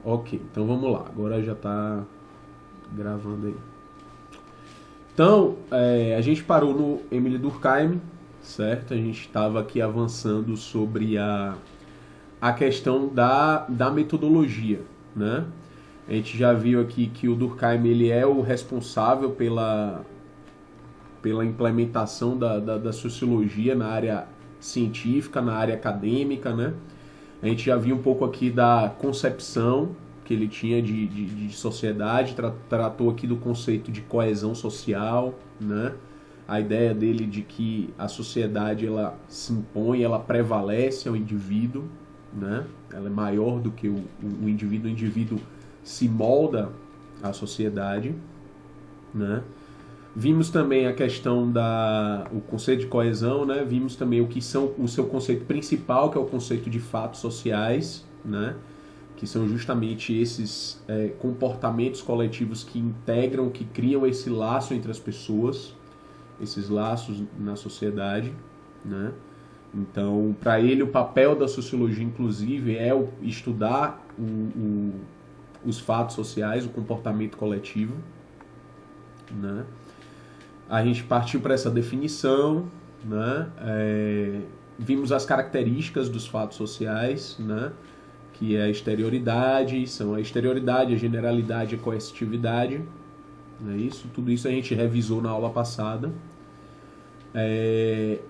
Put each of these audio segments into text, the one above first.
Ok, então vamos lá. Agora já está gravando aí. Então, a gente parou no Emile Durkheim, certo? A gente estava aqui avançando sobre a questão da metodologia, né? A gente já viu aqui que o Durkheim ele é o responsável pela implementação da sociologia na área científica, na área acadêmica, né? A gente já viu um pouco aqui da concepção que ele tinha de sociedade, tratou aqui do conceito de coesão social, né? A ideia dele de que a sociedade ela se impõe, ela prevalece ao indivíduo, né? Ela é maior do que o indivíduo se molda à sociedade, né? Vimos também a questão o conceito de coesão, né? Vimos também o seu conceito principal, que é o conceito de fatos sociais, né? Que são justamente esses comportamentos coletivos que integram, que criam esse laço entre as pessoas, esses laços na sociedade, né? Então, para ele, o papel da sociologia, inclusive, é estudar os fatos sociais, o comportamento coletivo, né? A gente partiu para essa definição, né? Vimos as características dos fatos sociais, né? Que é a exterioridade, são a exterioridade, a generalidade e a coercitividade. Não é isso? Tudo isso a gente revisou na aula passada.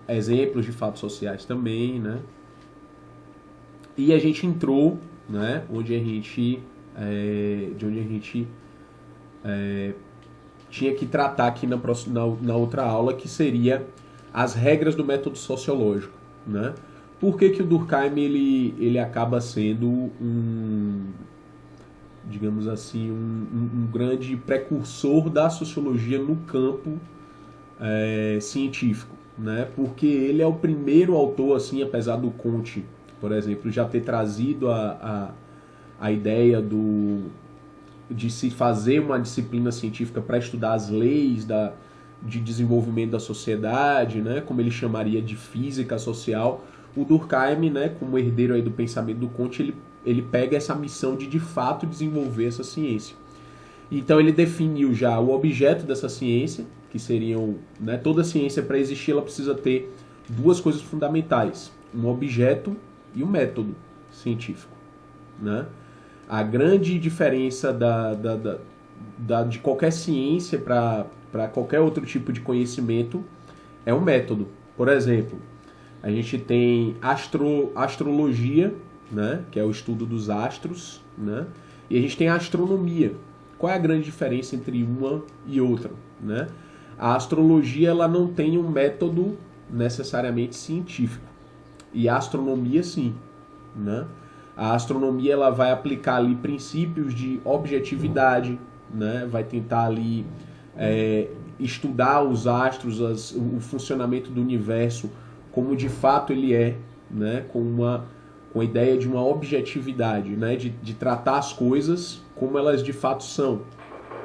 Exemplos de fatos sociais também, né? E a gente entrou, né? De onde a gente tinha que tratar aqui na outra aula, que seria as regras do método sociológico, né? Por que o Durkheim ele acaba sendo digamos assim, um grande precursor da sociologia no campo científico, né? Porque ele é o primeiro autor, assim, apesar do Comte, por exemplo, já ter trazido a ideia de se fazer uma disciplina científica para estudar as leis de desenvolvimento da sociedade, né, como ele chamaria de física social. O Durkheim, né, como herdeiro aí do pensamento do Comte, ele pega essa missão de fato desenvolver essa ciência. Então ele definiu já o objeto dessa ciência, que seriam, né, toda ciência para existir ela precisa ter duas coisas fundamentais, um objeto e um método científico, né? A grande diferença de qualquer ciência para qualquer outro tipo de conhecimento é o método. Por exemplo, a gente tem astrologia, né, que é o estudo dos astros, né, e a gente tem a astronomia. Qual é a grande diferença entre uma e outra, né? A astrologia ela não tem um método necessariamente científico, e a astronomia sim, né? A astronomia ela vai aplicar ali princípios de objetividade, né? Vai tentar ali estudar os astros, o funcionamento do universo como de fato ele é, né? Com a ideia de uma objetividade, né? De tratar as coisas como elas de fato são,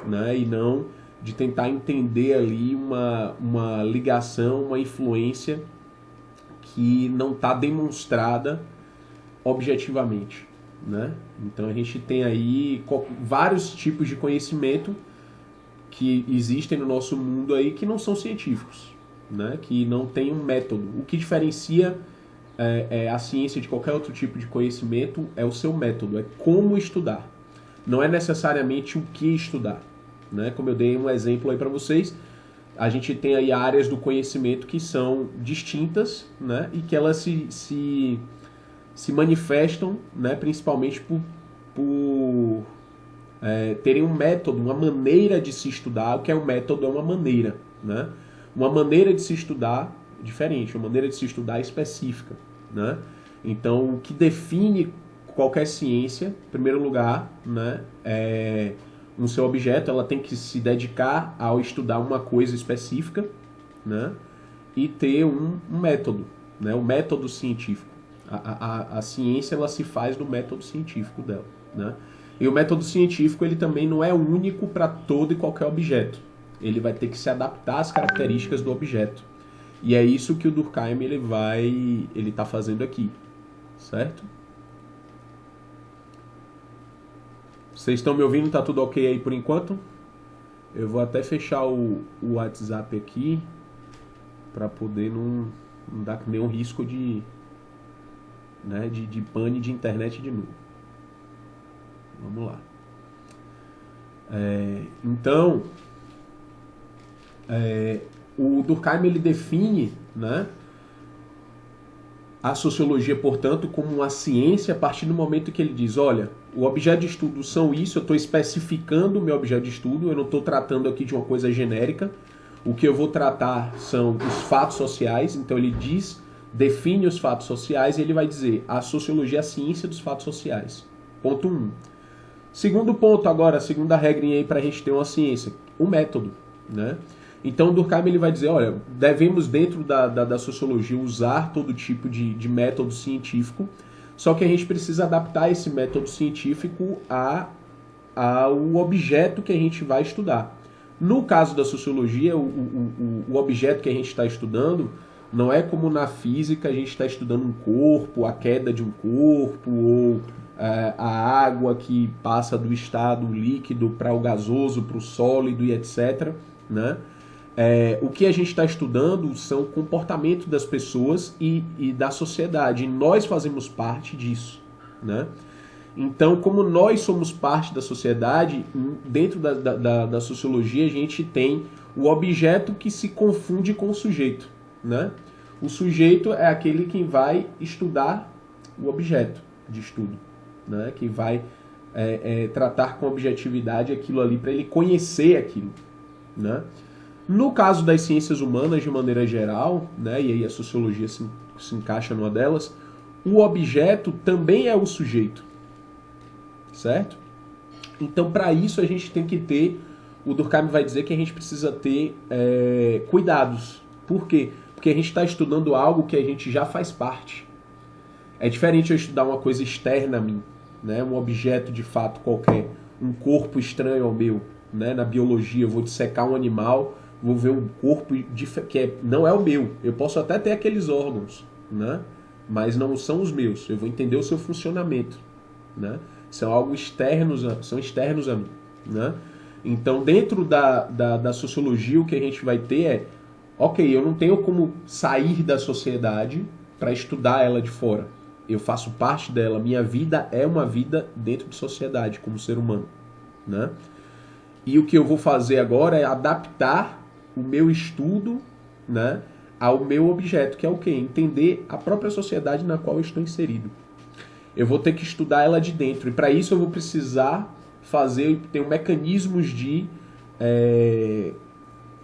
né? E não de tentar entender ali uma ligação, uma influência que não está demonstrada objetivamente, né? Então a gente tem aí vários tipos de conhecimento que existem no nosso mundo aí que não são científicos, né? Que não tem um método. O que diferencia a ciência de qualquer outro tipo de conhecimento é o seu método, é como estudar. Não é necessariamente o que estudar, né? Como eu dei um exemplo aí para vocês, a gente tem aí áreas do conhecimento que são distintas, né? E que elas se manifestam, né, principalmente por terem um método, uma maneira de se estudar. O que é um método é uma maneira, né? Uma maneira de se estudar diferente, uma maneira de se estudar específica, né? Então, o que define qualquer ciência, em primeiro lugar, né, no seu objeto, ela tem que se dedicar ao estudar uma coisa específica, né, e ter um método, né, um método científico. A ciência ela se faz do método científico dela, né? E o método científico ele também não é único para todo e qualquer objeto. Ele vai ter que se adaptar às características do objeto. E é isso que o Durkheim ele está fazendo aqui, certo? Vocês estão me ouvindo? Tá tudo ok aí por enquanto? Eu vou até fechar o WhatsApp aqui para poder não dar nenhum risco de, né, de pane de internet de novo. Vamos lá. Então, o Durkheim ele define, né, a sociologia, portanto, como uma ciência a partir do momento que ele diz, olha, o objeto de estudo são isso, eu estou especificando o meu objeto de estudo, eu não estou tratando aqui de uma coisa genérica, o que eu vou tratar são os fatos sociais, então ele define os fatos sociais e ele vai dizer, a sociologia é a ciência dos fatos sociais. Ponto 1. Segundo ponto agora, a segunda regrinha aí para a gente ter uma ciência, o método, né? Então, Durkheim ele vai dizer, olha, devemos dentro da sociologia usar todo tipo de método científico, só que a gente precisa adaptar esse método científico ao objeto que a gente vai estudar. No caso da sociologia, o objeto que a gente está estudando não é como na física a gente está estudando um corpo, a queda de um corpo, ou a água que passa do estado líquido para o gasoso, para o sólido e etc., né? O que a gente está estudando são o comportamento das pessoas e da sociedade. E nós fazemos parte disso, né? Então, como nós somos parte da sociedade, dentro da sociologia a gente tem o objeto que se confunde com o sujeito, né? O sujeito é aquele que vai estudar o objeto de estudo, né? Que vai tratar com objetividade aquilo ali para ele conhecer aquilo, né? No caso das ciências humanas, de maneira geral, né, e aí a sociologia se encaixa numa delas, o objeto também é o sujeito, certo? Então, para isso, a gente tem que ter, o Durkheim vai dizer que a gente precisa ter cuidados. Por quê? Porque a gente está estudando algo que a gente já faz parte. É diferente eu estudar uma coisa externa a mim, né, um objeto de fato qualquer, um corpo estranho ao meu, né, na biologia, eu vou dissecar um animal, vou ver um corpo que não é o meu. Eu posso até ter aqueles órgãos, né? Mas não são os meus. Eu vou entender o seu funcionamento, né? São algo externos a mim, né? Então, dentro da sociologia, o que a gente vai ter é, ok, eu não tenho como sair da sociedade para estudar ela de fora. Eu faço parte dela. Minha vida é uma vida dentro de sociedade, como ser humano, né? E o que eu vou fazer agora é adaptar o meu estudo, né, ao meu objeto, que é o quê? Entender a própria sociedade na qual eu estou inserido. Eu vou ter que estudar ela de dentro. E para isso eu vou precisar ter mecanismos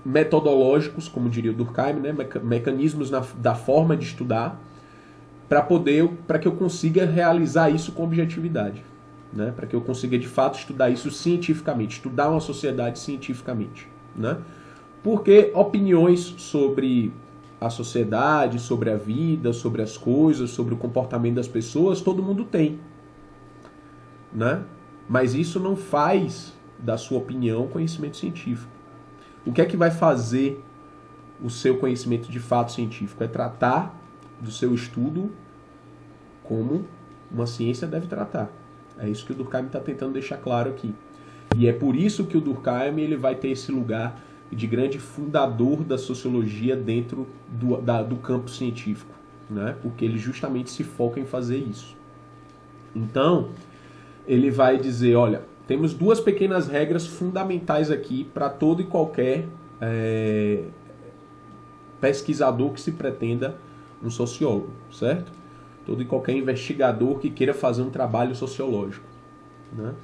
metodológicos, como diria o Durkheim, né, mecanismos da forma de estudar, para que eu consiga realizar isso com objetividade. Né, para que eu consiga de fato estudar isso cientificamente, estudar uma sociedade cientificamente, né? Porque opiniões sobre a sociedade, sobre a vida, sobre as coisas, sobre o comportamento das pessoas, todo mundo tem, né? Mas isso não faz da sua opinião conhecimento científico. O que é que vai fazer o seu conhecimento de fato científico? É tratar do seu estudo como uma ciência deve tratar. É isso que o Durkheim está tentando deixar claro aqui. E é por isso que o Durkheim ele vai ter esse lugar de grande fundador da sociologia dentro do campo científico, né? Porque ele justamente se foca em fazer isso. Então, ele vai dizer, olha, temos duas pequenas regras fundamentais aqui para todo e qualquer pesquisador que se pretenda um sociólogo, certo? Todo e qualquer investigador que queira fazer um trabalho sociológico, né?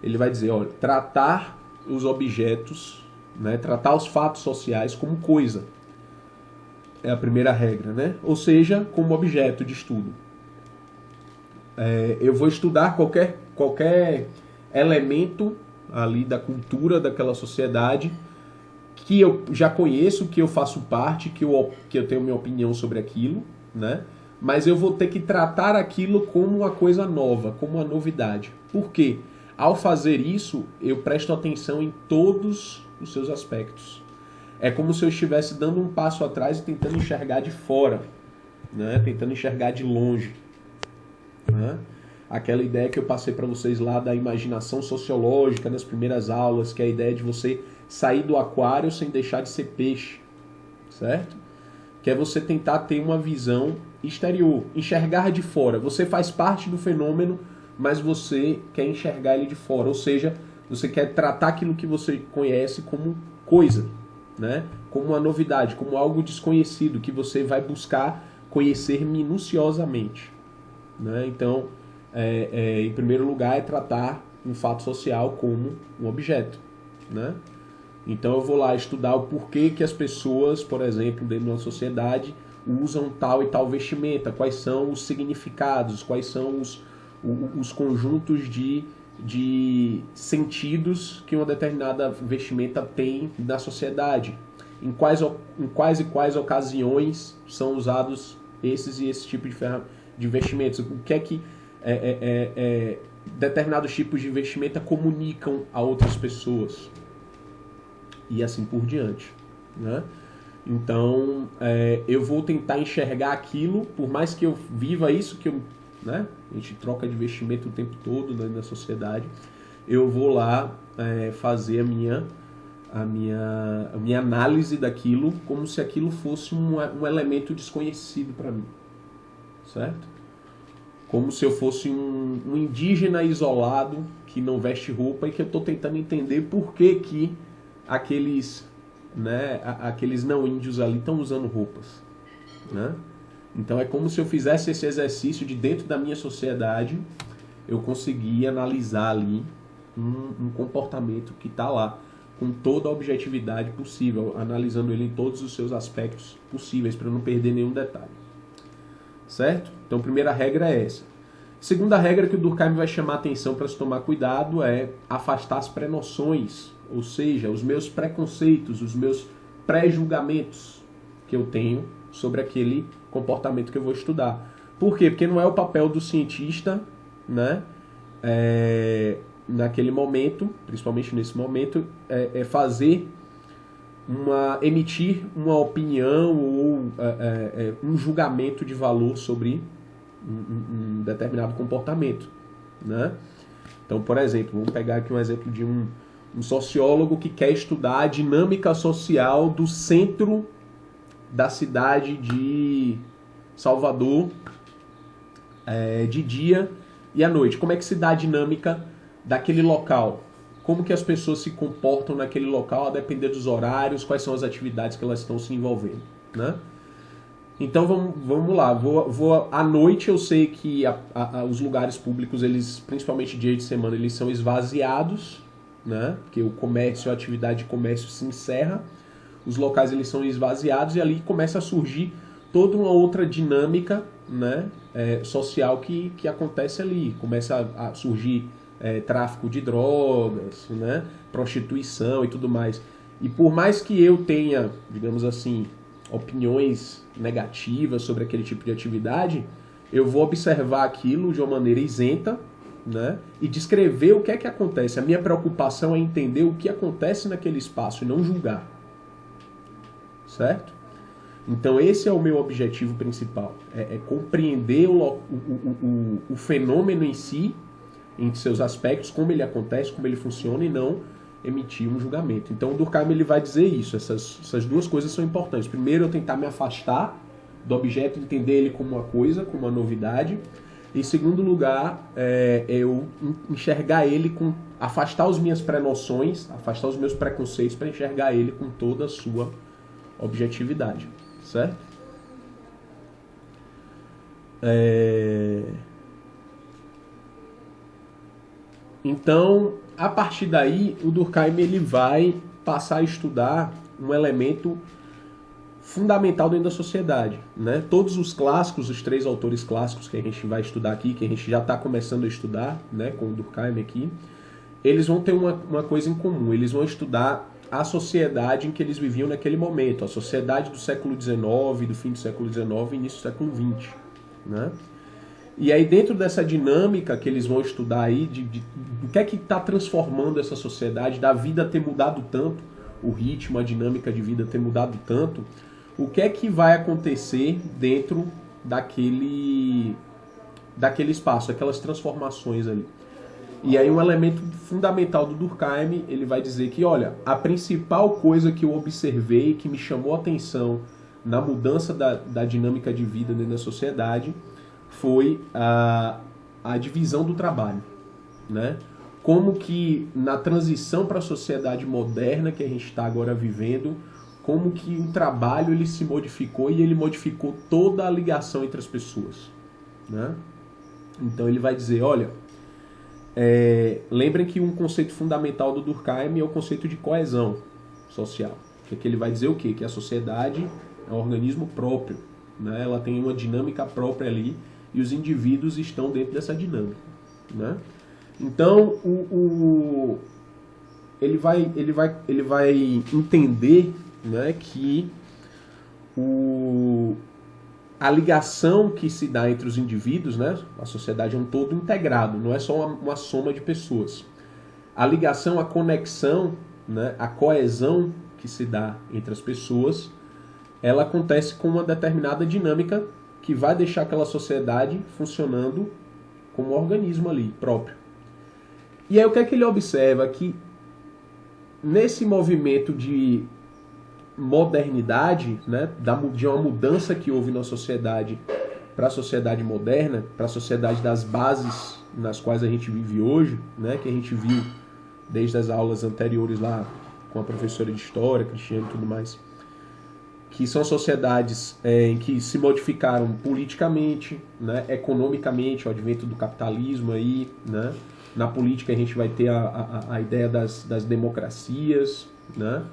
Ele vai dizer, olha, tratar os objetos, né, tratar os fatos sociais como coisa. É a primeira regra, né? Ou seja, como objeto de estudo. Eu vou estudar qualquer elemento ali da cultura daquela sociedade que eu já conheço, que eu faço parte, que eu tenho minha opinião sobre aquilo, né? Mas eu vou ter que tratar aquilo como uma coisa nova, como uma novidade. Por quê? Ao fazer isso, eu presto atenção em todos os seus aspectos. É como se eu estivesse dando um passo atrás e tentando enxergar de fora, né? Tentando enxergar de longe, né? aquela ideia que eu passei para vocês lá da imaginação sociológica nas primeiras aulas, que é a ideia de você sair do aquário sem deixar de ser peixe, certo? Que é você tentar ter uma visão exterior, enxergar de fora. Você faz parte do fenômeno, mas você quer enxergar ele de fora, ou seja, você quer tratar aquilo que você conhece como coisa, né? Como uma novidade, como algo desconhecido, que você vai buscar conhecer minuciosamente, né? Então, em primeiro lugar, é tratar um fato social como um objeto, né? Então eu vou lá estudar o porquê que as pessoas, por exemplo, dentro de uma sociedade, usam tal e tal vestimenta, quais são os significados, quais são os conjuntos de sentidos que uma determinada vestimenta tem na sociedade, em quais e quais ocasiões são usados esses e esse tipo de vestimentos, o que é que determinados tipos de vestimenta comunicam a outras pessoas. E assim por diante, né? Então, eu vou tentar enxergar aquilo, por mais que eu viva isso, né? A gente troca de vestimento o tempo todo, né, na sociedade, eu vou lá fazer a minha análise daquilo como se aquilo fosse um elemento desconhecido para mim, certo? Como se eu fosse um indígena isolado que não veste roupa e que eu estou tentando entender por que aqueles não índios ali estão usando roupas, né? Então é como se eu fizesse esse exercício de, dentro da minha sociedade, eu conseguir analisar ali um comportamento que está lá, com toda a objetividade possível, analisando ele em todos os seus aspectos possíveis, para não perder nenhum detalhe. Certo? Então a primeira regra é essa. Segunda regra que o Durkheim vai chamar a atenção para se tomar cuidado é afastar as pré-noções, ou seja, os meus preconceitos, os meus pré-julgamentos que eu tenho sobre aquele comportamento que eu vou estudar. Por quê? Porque não é o papel do cientista, né, naquele momento, principalmente nesse momento, emitir uma opinião ou um julgamento de valor sobre um determinado comportamento, né? Então, por exemplo, vamos pegar aqui um exemplo de um sociólogo que quer estudar a dinâmica social do centro da cidade de Salvador de dia e à noite. Como é que se dá a dinâmica daquele local? Como que as pessoas se comportam naquele local a depender dos horários, quais são as atividades que elas estão se envolvendo, né? Então vamos lá, à noite eu sei que os lugares públicos, eles, principalmente dia de semana, eles são esvaziados, né? Porque o comércio, a atividade de comércio se encerra, os locais eles são esvaziados e ali começa a surgir toda uma outra dinâmica, né, social que acontece ali. Começa a surgir tráfico de drogas, né, prostituição e tudo mais. E por mais que eu tenha, digamos assim, opiniões negativas sobre aquele tipo de atividade, eu vou observar aquilo de uma maneira isenta, né, e descrever o que é que acontece. A minha preocupação é entender o que acontece naquele espaço e não julgar. Certo? Então esse é o meu objetivo principal. É compreender o fenômeno em si, em seus aspectos, como ele acontece, como ele funciona, e não emitir um julgamento. Então o Durkheim ele vai dizer isso. Essas duas coisas são importantes. Primeiro, eu tentar me afastar do objeto, entender ele como uma coisa, como uma novidade. Em segundo lugar, eu enxergar ele afastar as minhas pré-noções, afastar os meus preconceitos para enxergar ele com toda a sua objetividade, certo? Então, a partir daí, o Durkheim ele vai passar a estudar um elemento fundamental dentro da sociedade, né? Todos os clássicos, os 3 autores clássicos que a gente vai estudar aqui, que a gente já está começando a estudar, né, com o Durkheim aqui, eles vão ter uma coisa em comum, eles vão estudar a sociedade em que eles viviam naquele momento, a sociedade do século XIX, do fim do século XIX e início do século XX, né? E aí dentro dessa dinâmica que eles vão estudar aí, do que é que está transformando essa sociedade, da vida ter mudado tanto, o ritmo, a dinâmica de vida ter mudado tanto, o que é que vai acontecer dentro daquele espaço, aquelas transformações ali. E aí um elemento fundamental do Durkheim, ele vai dizer que, olha, a principal coisa que eu observei, que me chamou a atenção na mudança da dinâmica de vida dentro da sociedade, foi a divisão do trabalho, né? Como que na transição para a sociedade moderna que a gente está agora vivendo, como que o trabalho ele se modificou e ele modificou toda a ligação entre as pessoas, né? Então ele vai dizer, olha, lembrem que um conceito fundamental do Durkheim é o conceito de coesão social, que ele vai dizer o quê? Que a sociedade é um organismo próprio, né? Ela tem uma dinâmica própria ali e os indivíduos estão dentro dessa dinâmica, né? Então ele vai entender, né, que a ligação que se dá entre os indivíduos, né, a sociedade é um todo integrado, não é só uma soma de pessoas. A ligação, a conexão, né, a coesão que se dá entre as pessoas, ela acontece com uma determinada dinâmica que vai deixar aquela sociedade funcionando como um organismo ali próprio. E aí o que é que ele observa? Que nesse movimento de modernidade, né, de uma mudança que houve na sociedade para a sociedade moderna, para a sociedade das bases nas quais a gente vive hoje, né, que a gente viu desde as aulas anteriores lá com a professora de História, Cristiane e tudo mais, que são sociedades em que se modificaram politicamente, né, economicamente, o advento do capitalismo aí, né. Na política a gente vai ter a ideia das democracias, né?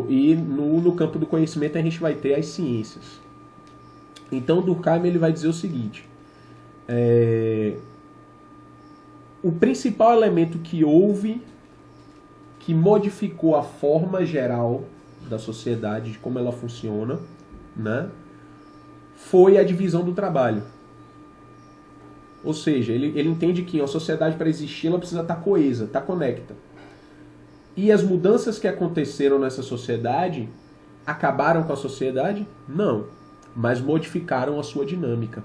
E no campo do conhecimento a gente vai ter as ciências. Então Durkheim ele vai dizer o seguinte, o principal elemento que houve, que modificou a forma geral da sociedade, de como ela funciona, né, foi a divisão do trabalho. Ou seja, ele entende que a sociedade, para existir, ela precisa estar coesa, estar conecta. E as mudanças que aconteceram nessa sociedade acabaram com a sociedade? Não. Mas modificaram a sua dinâmica.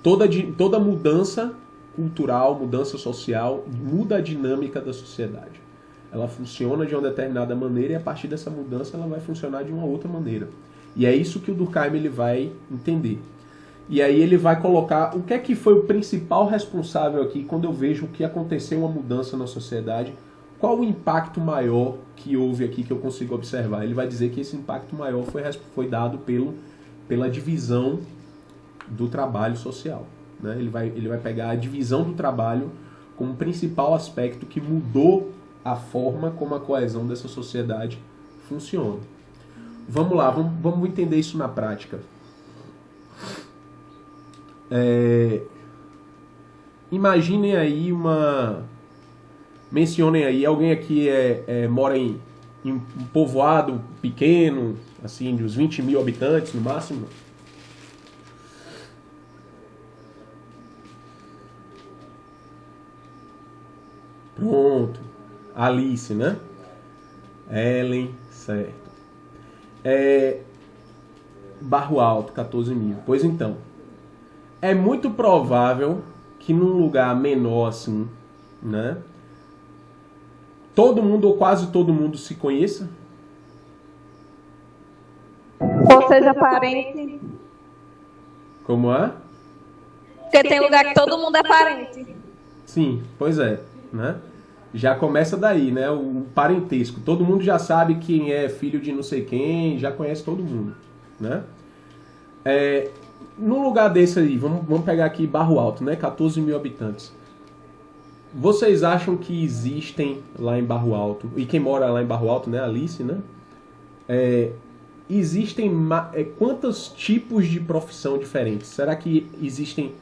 Toda mudança cultural, mudança social, muda a dinâmica da sociedade. Ela funciona de uma determinada maneira e a partir dessa mudança ela vai funcionar de uma outra maneira. E é isso que o Durkheim ele vai entender. E aí ele vai colocar o que é que foi o principal responsável aqui quando eu vejo que aconteceu uma mudança na sociedade, qual o impacto maior que houve aqui que eu consigo observar. Ele vai dizer que esse impacto maior foi dado pela divisão do trabalho social, né? Ele vai pegar a divisão do trabalho como principal aspecto que mudou a forma como a coesão dessa sociedade funciona. Vamos lá, vamos entender isso na prática. Imaginem aí mencionem aí, alguém aqui mora em um povoado pequeno, assim, de uns 20 mil habitantes no máximo? Pronto. Alice, né? Ellen, certo. Barro Alto, 14 mil. Pois então, é muito provável que num lugar menor assim, né, todo mundo ou quase todo mundo se conheça. Ou seja, parente. Como é? Porque tem lugar que todo mundo é parente. Sim, pois é, né? Já começa daí, né? O parentesco. Todo mundo já sabe quem é filho de não sei quem, já conhece todo mundo, né? Num lugar desse aí, vamos pegar aqui Barro Alto, né? 14 mil habitantes. Vocês acham que existem lá em Barro Alto, e quem mora lá em Barro Alto, né? Alice, né? Existem quantos tipos de profissão diferentes? Será que existem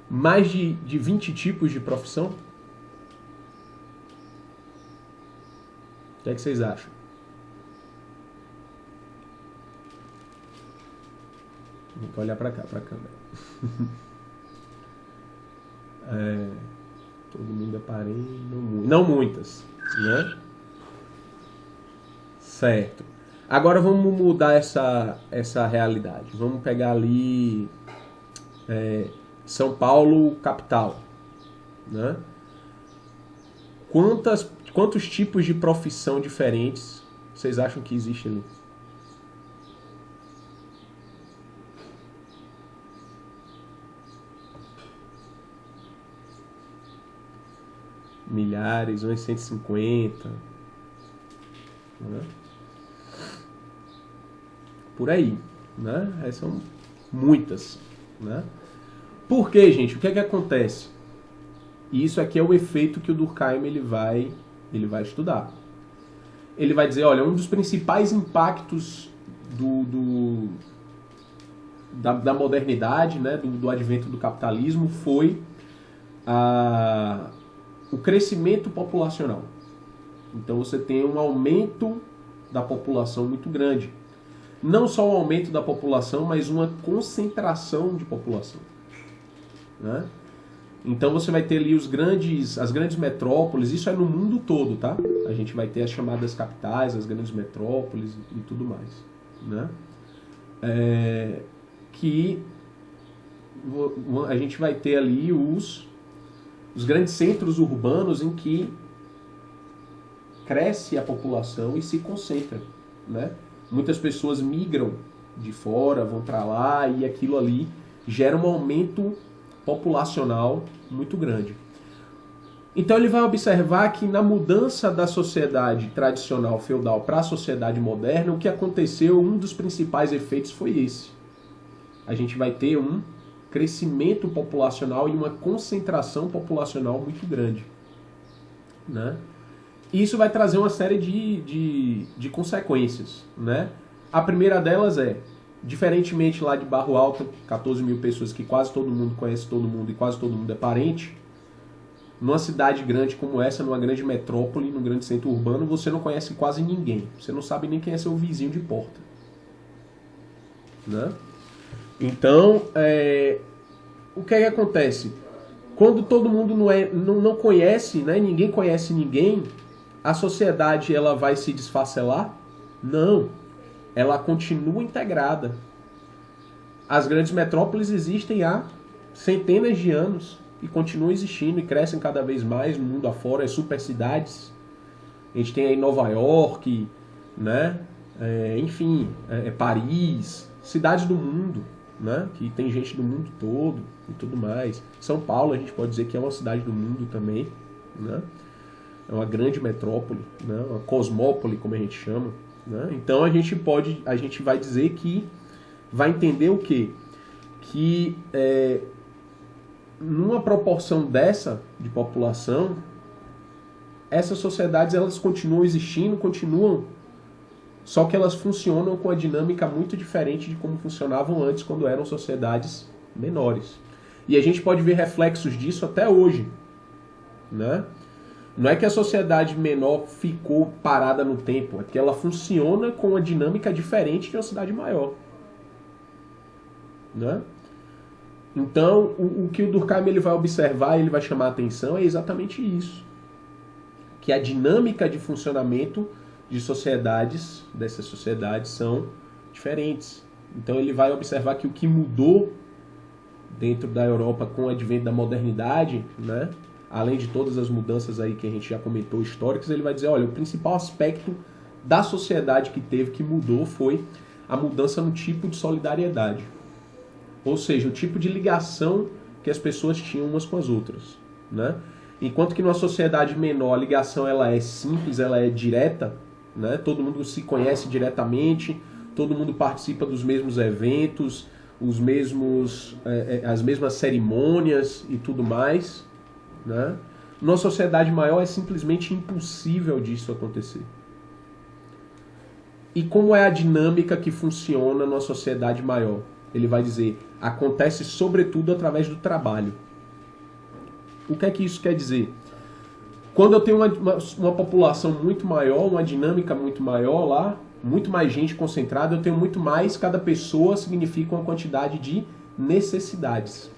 mais de 20 tipos de profissão? O que é que vocês acham? Vou olhar para cá, para a câmera. Todo mundo é parente, não muitas, né? Certo. Agora vamos mudar essa realidade. Vamos pegar ali São Paulo, capital, né? Quantos tipos de profissão diferentes vocês acham que existem ali? Milhares, uns 150, né? Por aí, né? Essas são muitas, né? Por quê, gente? O que é que acontece? E isso aqui é o efeito que o Durkheim ele vai estudar. Ele vai dizer, olha, um dos principais impactos da modernidade, né, do advento do capitalismo foi o crescimento populacional. Então você tem um aumento da população muito grande. Não só um aumento da população, mas uma concentração de população, né? Então você vai ter ali as grandes metrópoles, isso é no mundo todo, tá? A gente vai ter as chamadas capitais, as grandes metrópoles e tudo mais, né? Que a gente vai ter ali os grandes centros urbanos em que cresce a população e se concentra, né? Muitas pessoas migram de fora, vão para lá e aquilo ali gera um aumento populacional muito grande. Então ele vai observar que na mudança da sociedade tradicional feudal para a sociedade moderna, o que aconteceu, um dos principais efeitos foi esse. A gente vai ter um crescimento populacional e uma concentração populacional muito grande, né? Isso vai trazer uma série de consequências, né? A primeira delas é, diferentemente lá de Barro Alto, 14 mil pessoas que quase todo mundo conhece todo mundo e quase todo mundo é parente, numa cidade grande como essa, numa grande metrópole, num grande centro urbano, você não conhece quase ninguém. Você não sabe nem quem é seu vizinho de porta, né? Então, o que é que acontece? Quando todo mundo não conhece, né, ninguém conhece ninguém, a sociedade ela vai se desfacelar? Não. Ela continua integrada. As grandes metrópoles existem há centenas de anos e continuam existindo e crescem cada vez mais no mundo afora, as super cidades. A gente tem aí Nova York, né? Enfim, Paris, cidades do mundo, né? Que tem gente do mundo todo e tudo mais. São Paulo a gente pode dizer que é uma cidade do mundo também, né? É uma grande metrópole, né? Uma cosmópole, como a gente chama, né? Então a gente vai dizer que vai entender o quê? Que numa proporção dessa de população, essas sociedades elas continuam existindo, só que elas funcionam com a dinâmica muito diferente de como funcionavam antes, quando eram sociedades menores. E a gente pode ver reflexos disso até hoje, né? Não é que a sociedade menor ficou parada no tempo, é que ela funciona com uma dinâmica diferente de uma cidade maior, né? Então, o que o Durkheim ele vai observar, ele vai chamar a atenção é exatamente isso. Que a dinâmica de funcionamento de sociedades, dessas sociedades, são diferentes. Então ele vai observar que o que mudou dentro da Europa com o advento da modernidade, né? Além de todas as mudanças aí que a gente já comentou históricas, ele vai dizer, olha, o principal aspecto da sociedade que mudou foi a mudança no tipo de solidariedade. Ou seja, o tipo de ligação que as pessoas tinham umas com as outras, né? Enquanto que numa sociedade menor a ligação ela é simples, ela é direta, né? Todo mundo se conhece diretamente, todo mundo participa dos mesmos eventos, as mesmas cerimônias e tudo mais, né? Numa sociedade maior é simplesmente impossível disso acontecer. E como é a dinâmica que funciona numa sociedade maior? Ele vai dizer, acontece sobretudo através do trabalho. O que é que isso quer dizer? Quando eu tenho uma população muito maior, uma dinâmica muito maior lá, muito mais gente concentrada, eu tenho muito mais, cada pessoa significa uma quantidade de necessidades.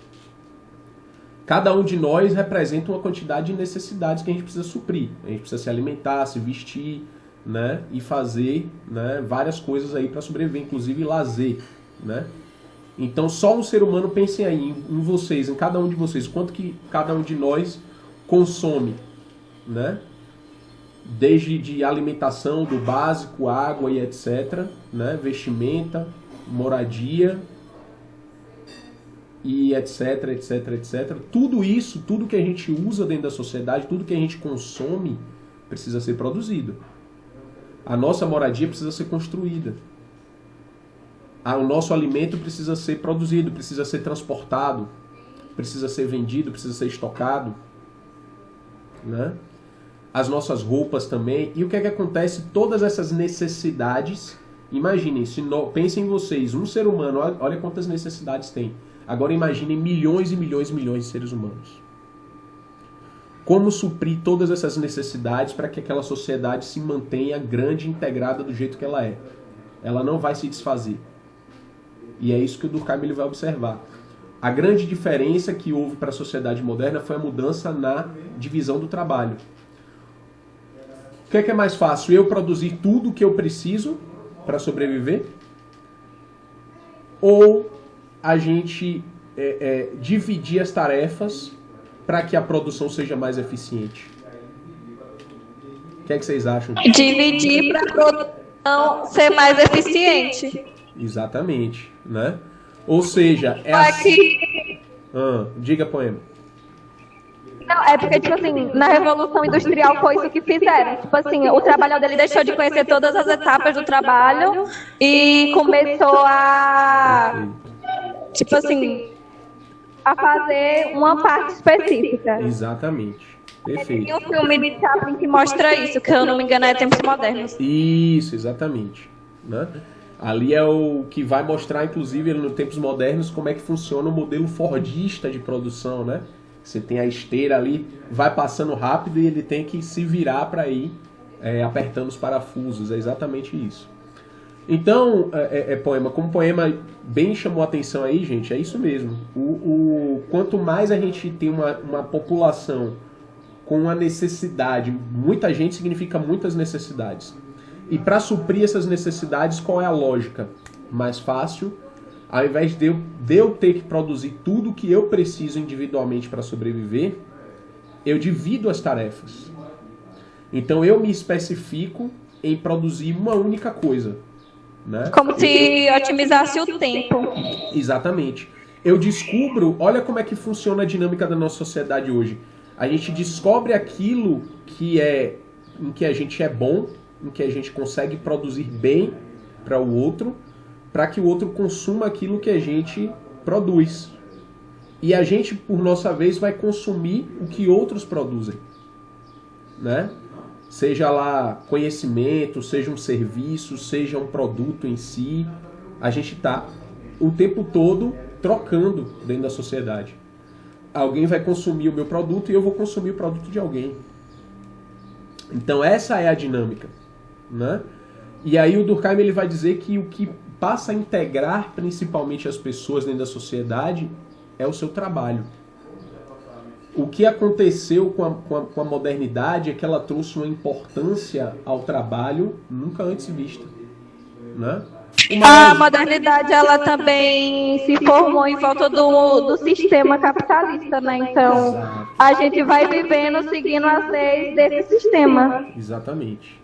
Cada um de nós representa uma quantidade de necessidades que a gente precisa suprir. A gente precisa se alimentar, se vestir, né? E fazer, né, várias coisas aí para sobreviver, inclusive lazer, né? Então só um ser humano, pensem aí em vocês, em cada um de vocês, quanto que cada um de nós consome, né? Desde de alimentação, do básico, água e etc, né? Vestimenta, moradia e etc, etc, etc. Tudo isso, tudo que a gente usa dentro da sociedade, tudo que a gente consome precisa ser produzido. A nossa moradia precisa ser construída. O nosso alimento precisa ser produzido, precisa ser transportado, precisa ser vendido, precisa ser estocado, né? As nossas roupas também. E o que é que acontece? Todas essas necessidades, imaginem, pensem em vocês, um ser humano, olha quantas necessidades tem. Agora imaginem milhões e milhões e milhões de seres humanos. Como suprir todas essas necessidades para que aquela sociedade se mantenha grande e integrada do jeito que ela é? Ela não vai se desfazer. E é isso que o Durkheim ele vai observar. A grande diferença que houve para a sociedade moderna foi a mudança na divisão do trabalho. O que é mais fácil? Eu produzir tudo o que eu preciso para sobreviver? Ou a gente dividir as tarefas para que a produção seja mais eficiente? O que é que vocês acham? Dividir para a produção ser mais eficiente. Exatamente, né? Ou seja, diga, Poema. Não, é porque, tipo assim, na Revolução Industrial foi isso que fizeram. Tipo assim, o trabalhador dele deixou de conhecer todas as etapas do trabalho e começou a, tipo assim, a fazer uma parte específica. Exatamente. Perfeito. Tem um filme de Chaplin que mostra isso, que eu não me engano é Tempos Modernos. Isso, exatamente, né? Ali é o que vai mostrar, inclusive, no Tempos Modernos, como é que funciona o modelo fordista de produção, né? Você tem a esteira ali, vai passando rápido e ele tem que se virar para ir apertando os parafusos. É exatamente isso. Então, Poema, como o Poema bem chamou a atenção aí, gente, é isso mesmo. Quanto mais a gente tem uma população com uma necessidade, muita gente significa muitas necessidades. E para suprir essas necessidades, qual é a lógica? Mais fácil, ao invés de eu ter que produzir tudo que eu preciso individualmente para sobreviver, eu divido as tarefas. Então eu me especifico em produzir uma única coisa, né? Como se otimizasse o tempo. Exatamente. Eu descubro, olha como é que funciona a dinâmica da nossa sociedade hoje. A gente descobre aquilo em que a gente é bom, em que a gente consegue produzir bem para o outro, para que o outro consuma aquilo que a gente produz. E a gente, por nossa vez, vai consumir o que outros produzem, né? Seja lá conhecimento, seja um serviço, seja um produto em si. A gente está o tempo todo trocando dentro da sociedade. Alguém vai consumir o meu produto e eu vou consumir o produto de alguém. Então essa é a dinâmica, né? E aí o Durkheim ele vai dizer que o que passa a integrar principalmente as pessoas dentro da sociedade é o seu trabalho. O que aconteceu com a modernidade é que ela trouxe uma importância ao trabalho nunca antes vista, né? A modernidade ela também se formou em volta do sistema capitalista, né? Então Exato. a gente vai vivendo seguindo as leis desse sistema. Exatamente.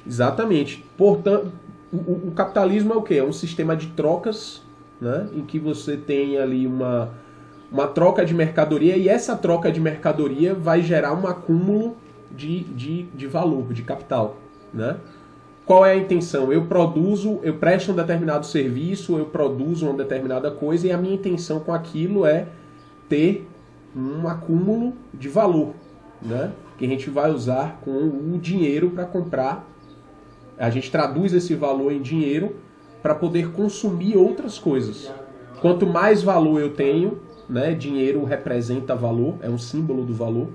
Exatamente. Portanto, o capitalismo é o quê? É um sistema de trocas, né? Em que você tem ali uma troca de mercadoria e essa troca de mercadoria vai gerar um acúmulo de valor, de capital, né? Qual é a intenção? Eu presto um determinado serviço, eu produzo uma determinada coisa e a minha intenção com aquilo é ter um acúmulo de valor, né? Que a gente vai usar com o dinheiro para comprar. A gente traduz esse valor em dinheiro para poder consumir outras coisas. Quanto mais valor eu tenho, né? Dinheiro representa valor, é um símbolo do valor.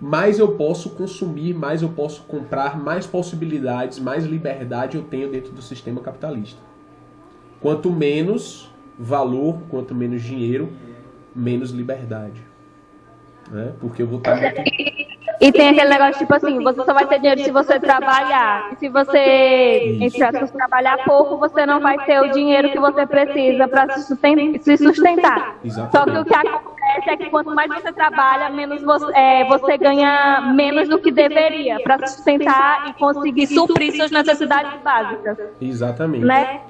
Mais eu posso consumir, mais eu posso comprar, mais possibilidades, mais liberdade eu tenho dentro do sistema capitalista. Quanto menos valor, quanto menos dinheiro, menos liberdade. né? Porque eu vou estar muito... E tem aquele negócio, tipo assim, você só vai ter dinheiro se você trabalhar. E se você, entre aspas, trabalhar pouco, você não vai ter o dinheiro que você precisa para se sustentar. Exatamente. Só que o que acontece é que quanto mais você trabalha, menos você ganha menos do que deveria para sustentar e conseguir suprir suas necessidades básicas. Exatamente. Né?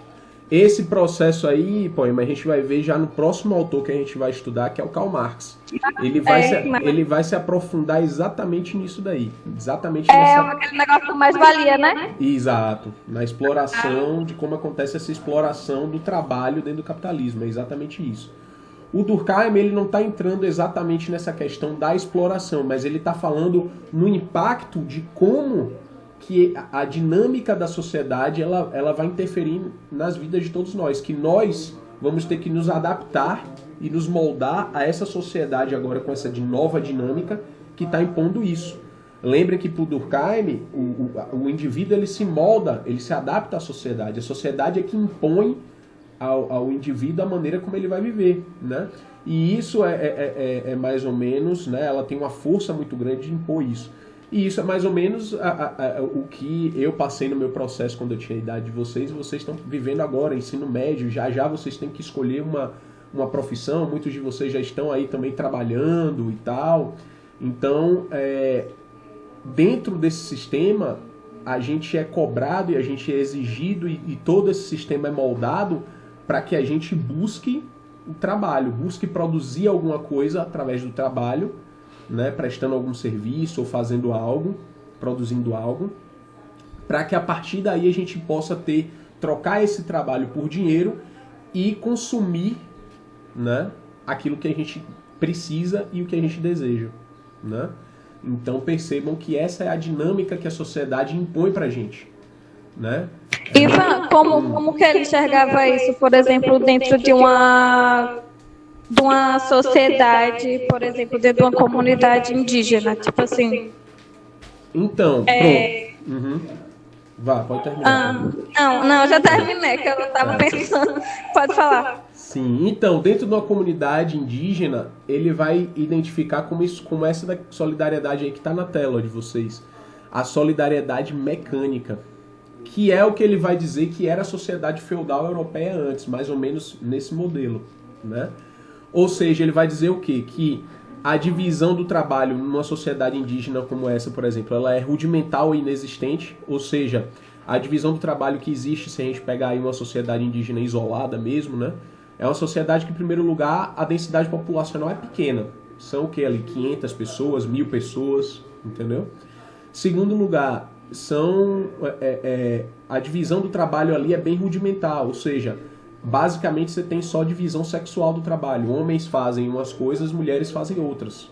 Esse processo aí, Poema, a gente vai ver já no próximo autor que a gente vai estudar, que é o Karl Marx. Ele vai se aprofundar exatamente nisso daí. Exatamente nessa... aquele negócio mais-valia, né? Exato. Na exploração, de como acontece essa exploração do trabalho dentro do capitalismo. É exatamente isso. O Durkheim, ele não está entrando exatamente nessa questão da exploração, mas ele está falando no impacto de como que a dinâmica da sociedade ela vai interferir nas vidas de todos nós, que nós vamos ter que nos adaptar e nos moldar a essa sociedade agora com essa nova dinâmica que está impondo isso. Lembre que para o Durkheim, o indivíduo ele se molda, ele se adapta à sociedade. A sociedade é que impõe ao indivíduo a maneira como ele vai viver, né? E isso é mais ou menos, né? Ela tem uma força muito grande de impor isso. E isso é mais ou menos o que eu passei no meu processo quando eu tinha a idade de vocês, e vocês estão vivendo agora, ensino médio, já vocês têm que escolher uma profissão, muitos de vocês já estão aí também trabalhando e tal. Então, dentro desse sistema, a gente é cobrado e a gente é exigido e todo esse sistema é moldado para que a gente busque o trabalho, busque produzir alguma coisa através do trabalho, né, prestando algum serviço ou fazendo algo, produzindo algo, para que a partir daí a gente possa trocar esse trabalho por dinheiro e consumir, né, aquilo que a gente precisa e o que a gente deseja, né? Então percebam que essa é a dinâmica que a sociedade impõe pra gente, né? Ivan, como que ele enxergava isso, por exemplo, dentro de uma sociedade, por exemplo, dentro de uma comunidade indígena, tipo assim? Então, pronto. Uhum. Vá, pode terminar. Não, já terminei, que eu estava pensando. Pode falar. Sim, então, dentro de uma comunidade indígena, ele vai identificar como essa da solidariedade aí que está na tela de vocês. A solidariedade mecânica, que é o que ele vai dizer que era a sociedade feudal europeia antes, mais ou menos nesse modelo, né? Ou seja, ele vai dizer o quê? Que a divisão do trabalho numa sociedade indígena como essa, por exemplo, ela é rudimentar ou inexistente, ou seja, a divisão do trabalho que existe, se a gente pegar aí uma sociedade indígena isolada mesmo, né? É uma sociedade que, em primeiro lugar, a densidade populacional é pequena. São o quê ali? 500 pessoas, 1000 pessoas, entendeu? Segundo lugar, a divisão do trabalho ali é bem rudimentar, ou seja, basicamente você tem só divisão sexual do trabalho. Homens fazem umas coisas, mulheres fazem outras.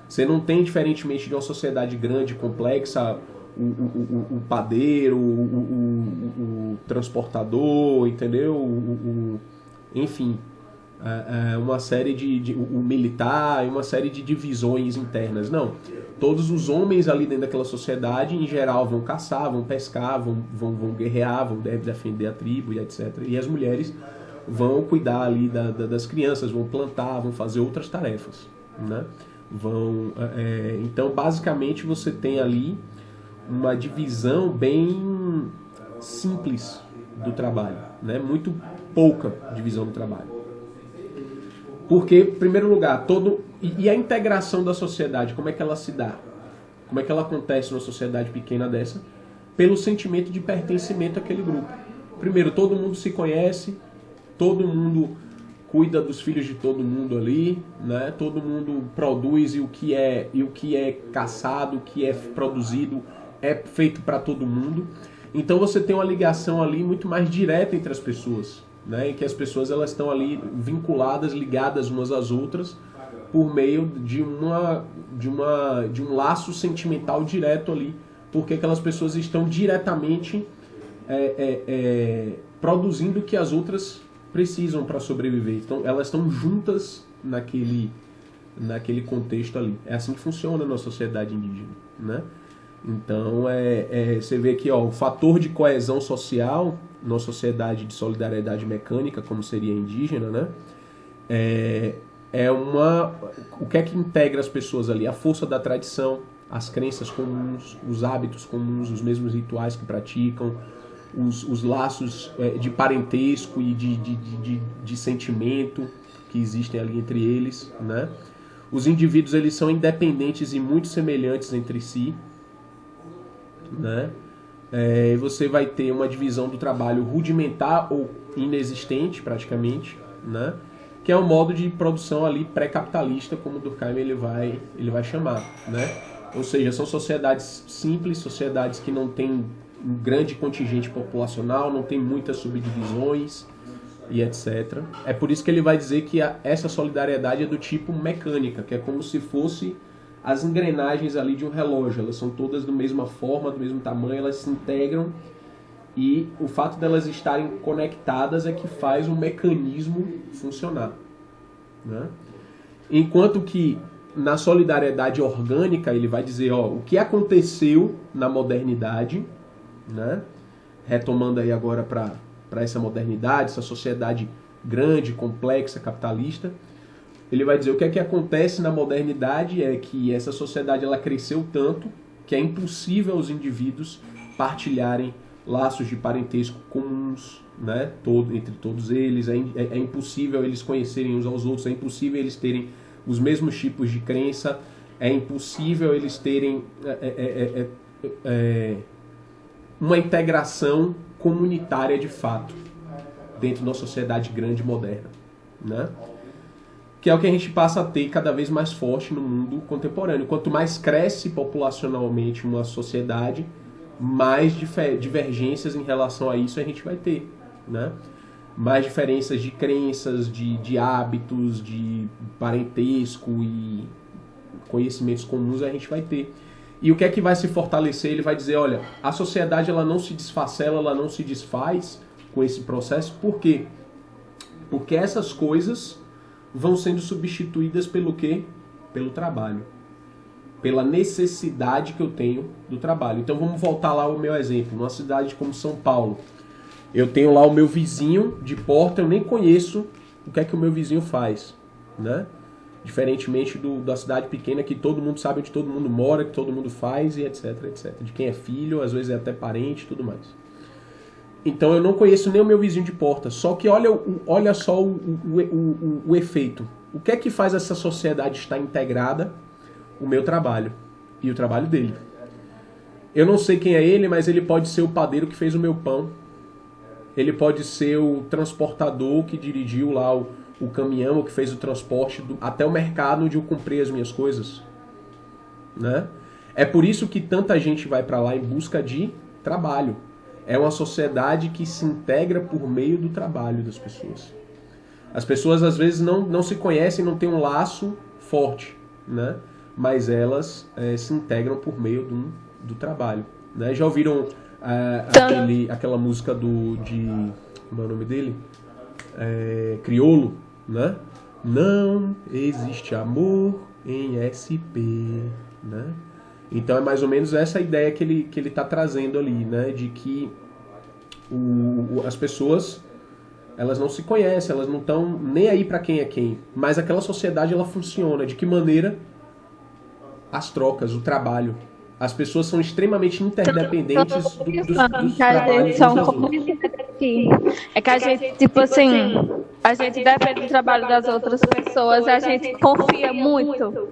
Você não tem, diferentemente de uma sociedade grande, complexa, o padeiro, o transportador, entendeu? Enfim, uma série o militar, uma série de divisões internas. Não. Todos os homens ali dentro daquela sociedade, em geral, vão caçar, vão pescar, vão guerrear, vão defender a tribo e etc. E as mulheres vão cuidar ali das crianças, vão plantar, vão fazer outras tarefas, né? Então, basicamente, você tem ali uma divisão bem simples do trabalho, né? Muito pouca divisão do trabalho. Porque, em primeiro lugar, e a integração da sociedade, como é que ela se dá? Como é que ela acontece numa sociedade pequena dessa? Pelo sentimento de pertencimento àquele grupo. Primeiro, todo mundo se conhece, todo mundo cuida dos filhos de todo mundo ali, né? Todo mundo produz e o que é caçado, o que é produzido é feito para todo mundo. Então você tem uma ligação ali muito mais direta entre as pessoas, né? Em que as pessoas elas estão ali vinculadas, ligadas umas às outras por meio de um laço sentimental direto ali, porque aquelas pessoas estão diretamente produzindo o que as outras precisam para sobreviver. Então elas estão juntas naquele contexto ali. É assim que funciona na sociedade indígena, né? Então você vê aqui, ó, o fator de coesão social numa sociedade de solidariedade mecânica, como seria indígena, né? O que é que integra as pessoas ali? A força da tradição, as crenças comuns, os hábitos comuns, os mesmos rituais que praticam, os laços de parentesco e de sentimento que existem ali entre eles, né? Os indivíduos, eles são independentes e muito semelhantes entre si, né? Você vai ter uma divisão do trabalho rudimentar ou inexistente, praticamente, né? Que é um modo de produção ali pré-capitalista, como Durkheim ele vai chamar, né? Ou seja, são sociedades simples, sociedades que não têm um grande contingente populacional, não tem muitas subdivisões e etc. É por isso que ele vai dizer que essa solidariedade é do tipo mecânica, que é como se fosse as engrenagens ali de um relógio. Elas são todas da mesma forma, do mesmo tamanho, elas se integram e o fato delas estarem conectadas é que faz o mecanismo funcionar, né? Enquanto que na solidariedade orgânica ele vai dizer, o que aconteceu na modernidade, né? Retomando aí agora para essa modernidade, essa sociedade grande, complexa, capitalista, ele vai dizer o que é que acontece na modernidade é que essa sociedade ela cresceu tanto que é impossível aos indivíduos partilharem laços de parentesco comuns, né? Entre todos eles, é impossível eles conhecerem uns aos outros, é impossível eles terem os mesmos tipos de crença, é impossível eles terem uma integração comunitária de fato dentro de uma sociedade grande e moderna, né? Que é o que a gente passa a ter cada vez mais forte no mundo contemporâneo. Quanto mais cresce populacionalmente uma sociedade, mais divergências em relação a isso a gente vai ter, né? Mais diferenças de crenças, de hábitos, de parentesco e conhecimentos comuns a gente vai ter. E o que é que vai se fortalecer? Ele vai dizer, olha, a sociedade ela não se desfacela, ela não se desfaz com esse processo. Por quê? Porque essas coisas vão sendo substituídas pelo quê? Pelo trabalho. Pela necessidade que eu tenho do trabalho. Então vamos voltar lá ao meu exemplo. Numa cidade como São Paulo, eu tenho lá o meu vizinho de porta, eu nem conheço o que é que o meu vizinho faz, né? Diferentemente da cidade pequena que todo mundo sabe onde todo mundo mora, que todo mundo faz e etc, etc. De quem é filho, às vezes é até parente e tudo mais. Então eu não conheço nem o meu vizinho de porta. Só que olha só o efeito. O que é que faz essa sociedade estar integrada? O meu trabalho e o trabalho dele. Eu não sei quem é ele, mas ele pode ser o padeiro que fez o meu pão. Ele pode ser o transportador que dirigiu lá o caminhão, que fez o transporte até o mercado onde eu comprei as minhas coisas, né? É por isso que tanta gente vai para lá em busca de trabalho. É uma sociedade que se integra por meio do trabalho das pessoas. As pessoas às vezes não se conhecem, não têm um laço forte, né? Mas elas se integram por meio do trabalho, né? Já ouviram aquela música como é o nome dele? Criolo, né? Não existe amor em SP, né? Então é mais ou menos essa ideia que ele está trazendo ali, né? De que as pessoas elas não se conhecem, elas não estão nem aí para quem é quem, mas aquela sociedade ela funciona. De que maneira? As trocas, o trabalho. As pessoas são extremamente interdependentes dos trabalhos são comunidades aqui. É que a gente, tipo assim, a gente depende do trabalho das outras pessoas, a gente confia muito.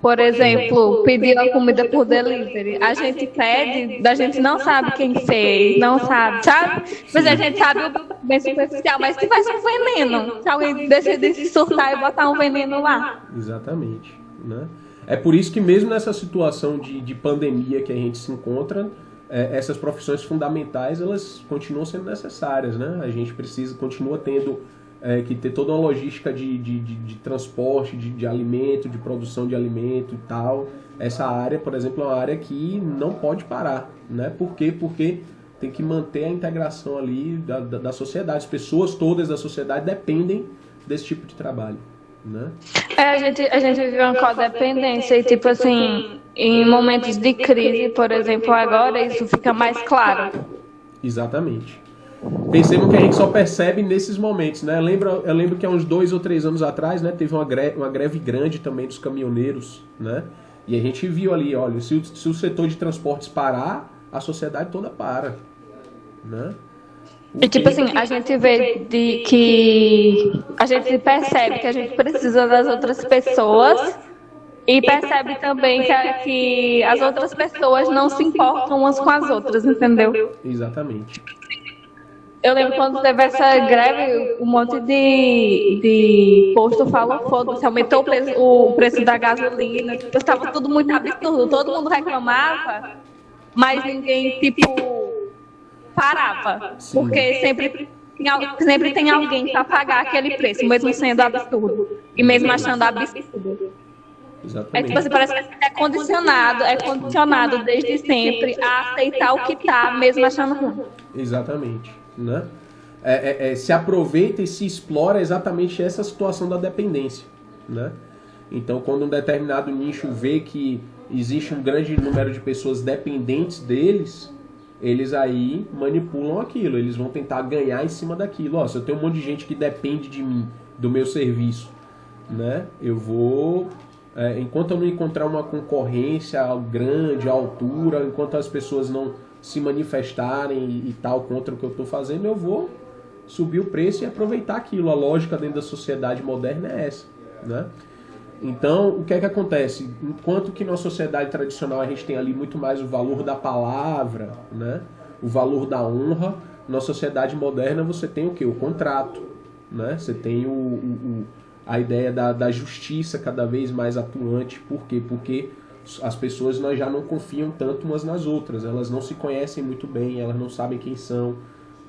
Por exemplo, pedir uma comida por delivery. A gente pede, a gente não sabe quem fez, não sabe? Mas a gente sabe o bem superficial, mas se tivesse um veneno, se alguém decidisse surtar e botar um veneno lá. Exatamente, né? É por isso que mesmo nessa situação de pandemia que a gente se encontra, essas profissões fundamentais, elas continuam sendo necessárias, né? A gente continua tendo que ter toda uma logística de transporte, de alimento, de produção de alimento e tal. Essa área, por exemplo, é uma área que não pode parar, né? Por quê? Porque tem que manter a integração ali da sociedade. As pessoas todas da sociedade dependem desse tipo de trabalho, né? A gente vive uma codependência e, tipo assim, em momentos de crise, por exemplo, agora isso fica mais claro. Exatamente. Percebam que a gente só percebe nesses momentos, né? Eu lembro que há uns 2 ou 3 anos atrás, né, teve uma greve grande também dos caminhoneiros, né? E a gente viu ali, olha, se o setor de transportes parar, a sociedade toda para, né? E tipo assim, a gente vê que a gente percebe que a gente precisa das outras pessoas e percebe também que as outras pessoas não se importam umas com as outras, entendeu? Exatamente. Eu lembro quando teve essa greve, um monte de posto falou, foda-se, aumentou o preço da gasolina, tipo, estava tudo muito absurdo, todo mundo reclamava, mas ninguém, tipo, parava, Sim. porque sempre tem alguém para pagar aquele preço, mesmo sendo absurdo, e mesmo achando absurdo. É tipo assim, parece que é condicionado desde sempre a aceitar o que tá, mesmo achando ruim. Exatamente, né? Se aproveita e se explora exatamente essa situação da dependência, né? Então, quando um determinado nicho vê que existe um grande número de pessoas dependentes deles, eles aí manipulam aquilo, eles vão tentar ganhar em cima daquilo. Ó, se eu tenho um monte de gente que depende de mim, do meu serviço, né? Eu vou... enquanto eu não encontrar uma concorrência grande, à altura, enquanto as pessoas não se manifestarem e tal contra o que eu estou fazendo, eu vou subir o preço e aproveitar aquilo. A lógica dentro da sociedade moderna é essa, né? Então, o que é que acontece? Enquanto que na sociedade tradicional a gente tem ali muito mais o valor da palavra, né? O valor da honra, na sociedade moderna você tem o quê? O contrato, né? Você tem a ideia da justiça cada vez mais atuante. Por quê? Porque as pessoas nós já não confiam tanto umas nas outras, elas não se conhecem muito bem, elas não sabem quem são,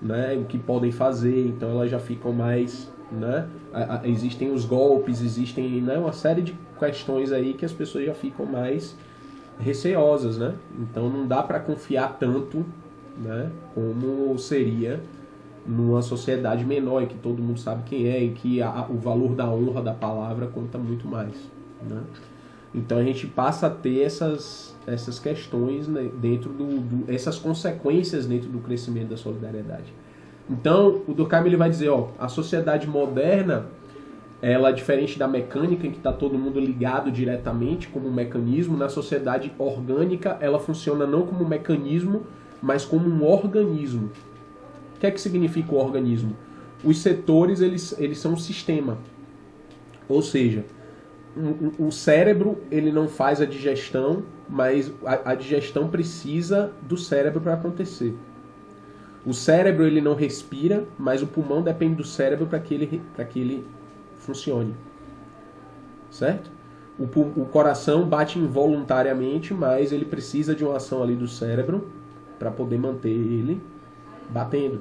né? O que podem fazer, então elas já ficam mais... né? Existem os golpes, existem, né, uma série de questões aí que as pessoas já ficam mais receosas, né? Então não dá para confiar tanto, né, como seria numa sociedade menor, em que todo mundo sabe quem é, em que o valor da honra da palavra conta muito mais, né? Então a gente passa a ter essas questões, né, dentro essas consequências dentro do crescimento da solidariedade. Então, o Durkheim ele vai dizer, ó, a sociedade moderna, ela é diferente da mecânica, em que está todo mundo ligado diretamente como um mecanismo. Na sociedade orgânica, ela funciona não como um mecanismo, mas como um organismo. O que é que significa o organismo? Os setores, eles são um sistema. Ou seja, o cérebro, ele não faz a digestão, mas a digestão precisa do cérebro para acontecer. O cérebro ele não respira, mas o pulmão depende do cérebro para que ele funcione. Certo? O coração bate involuntariamente, mas ele precisa de uma ação ali do cérebro para poder manter ele batendo.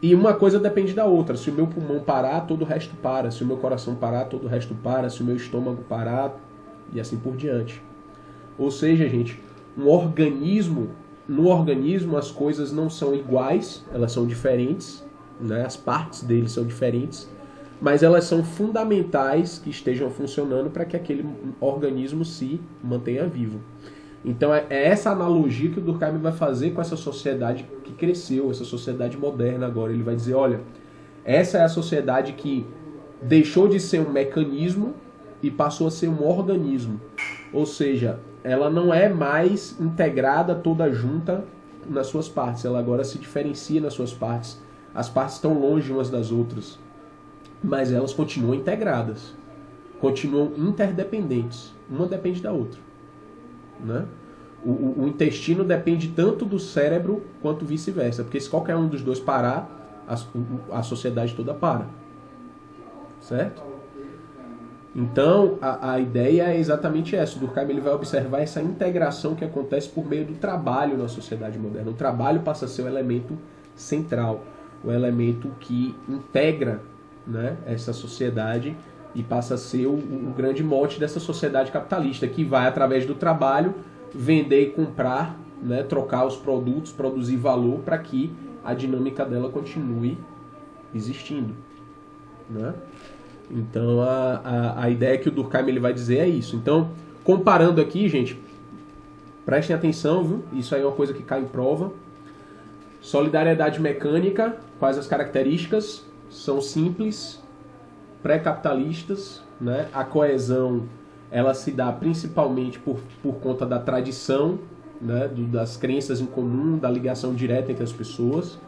E uma coisa depende da outra. Se o meu pulmão parar, todo o resto para. Se o meu coração parar, todo o resto para. Se o meu estômago parar, e assim por diante. Ou seja, gente, no organismo as coisas não são iguais, elas são diferentes, né? As partes dele são diferentes, mas elas são fundamentais que estejam funcionando para que aquele organismo se mantenha vivo. Então é essa analogia que o Durkheim vai fazer com essa sociedade que cresceu, essa sociedade moderna agora. Ele vai dizer, olha, essa é a sociedade que deixou de ser um mecanismo e passou a ser um organismo. Ou seja, ela não é mais integrada toda junta nas suas partes. Ela agora se diferencia nas suas partes. As partes estão longe umas das outras. Mas elas continuam integradas. Continuam interdependentes. Uma depende da outra, né? O intestino depende tanto do cérebro quanto vice-versa. Porque se qualquer um dos dois parar, a sociedade toda para. Certo? Então, a ideia é exatamente essa. O Durkheim ele vai observar essa integração que acontece por meio do trabalho na sociedade moderna. O trabalho passa a ser o elemento central, o elemento que integra, né, essa sociedade e passa a ser o grande mote dessa sociedade capitalista, que vai, através do trabalho, vender e comprar, né, trocar os produtos, produzir valor para que a dinâmica dela continue existindo, né? Então, a ideia que o Durkheim ele vai dizer é isso. Então, comparando aqui, gente, prestem atenção, viu? Isso aí é uma coisa que cai em prova. Solidariedade mecânica, quais as características? São simples, pré-capitalistas, né? A coesão, ela se dá principalmente por conta da tradição, né? Das crenças em comum, da ligação direta entre as pessoas.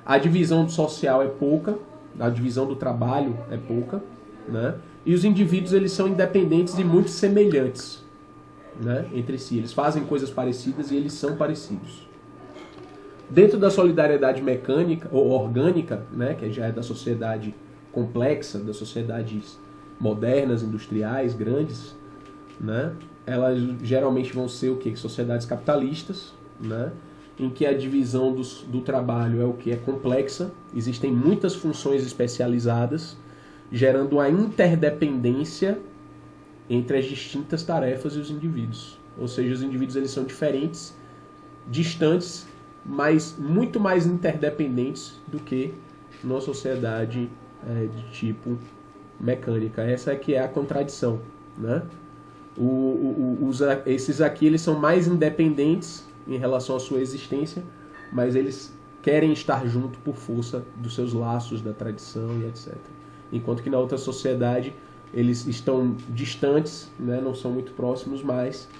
A divisão social é pouca, a divisão do trabalho é pouca, né? E os indivíduos, eles são independentes e muito semelhantes, né? Entre si. Eles fazem coisas parecidas e eles são parecidos. Dentro da solidariedade mecânica ou orgânica, né, que já é da sociedade complexa, das sociedades modernas, industriais, grandes, né, elas geralmente vão ser o quê? Sociedades capitalistas, né, em que a divisão do trabalho é o que? É complexa, existem muitas funções especializadas, gerando uma interdependência entre as distintas tarefas e os indivíduos. Ou seja, os indivíduos, eles são diferentes, distantes, mas muito mais interdependentes do que numa sociedade de tipo mecânica. Essa é que é a contradição, né? Esses aqui, eles são mais independentes em relação à sua existência, mas eles querem estar junto por força dos seus laços, da tradição e etc. Enquanto que na outra sociedade eles estão distantes, né? Não são muito próximos, mas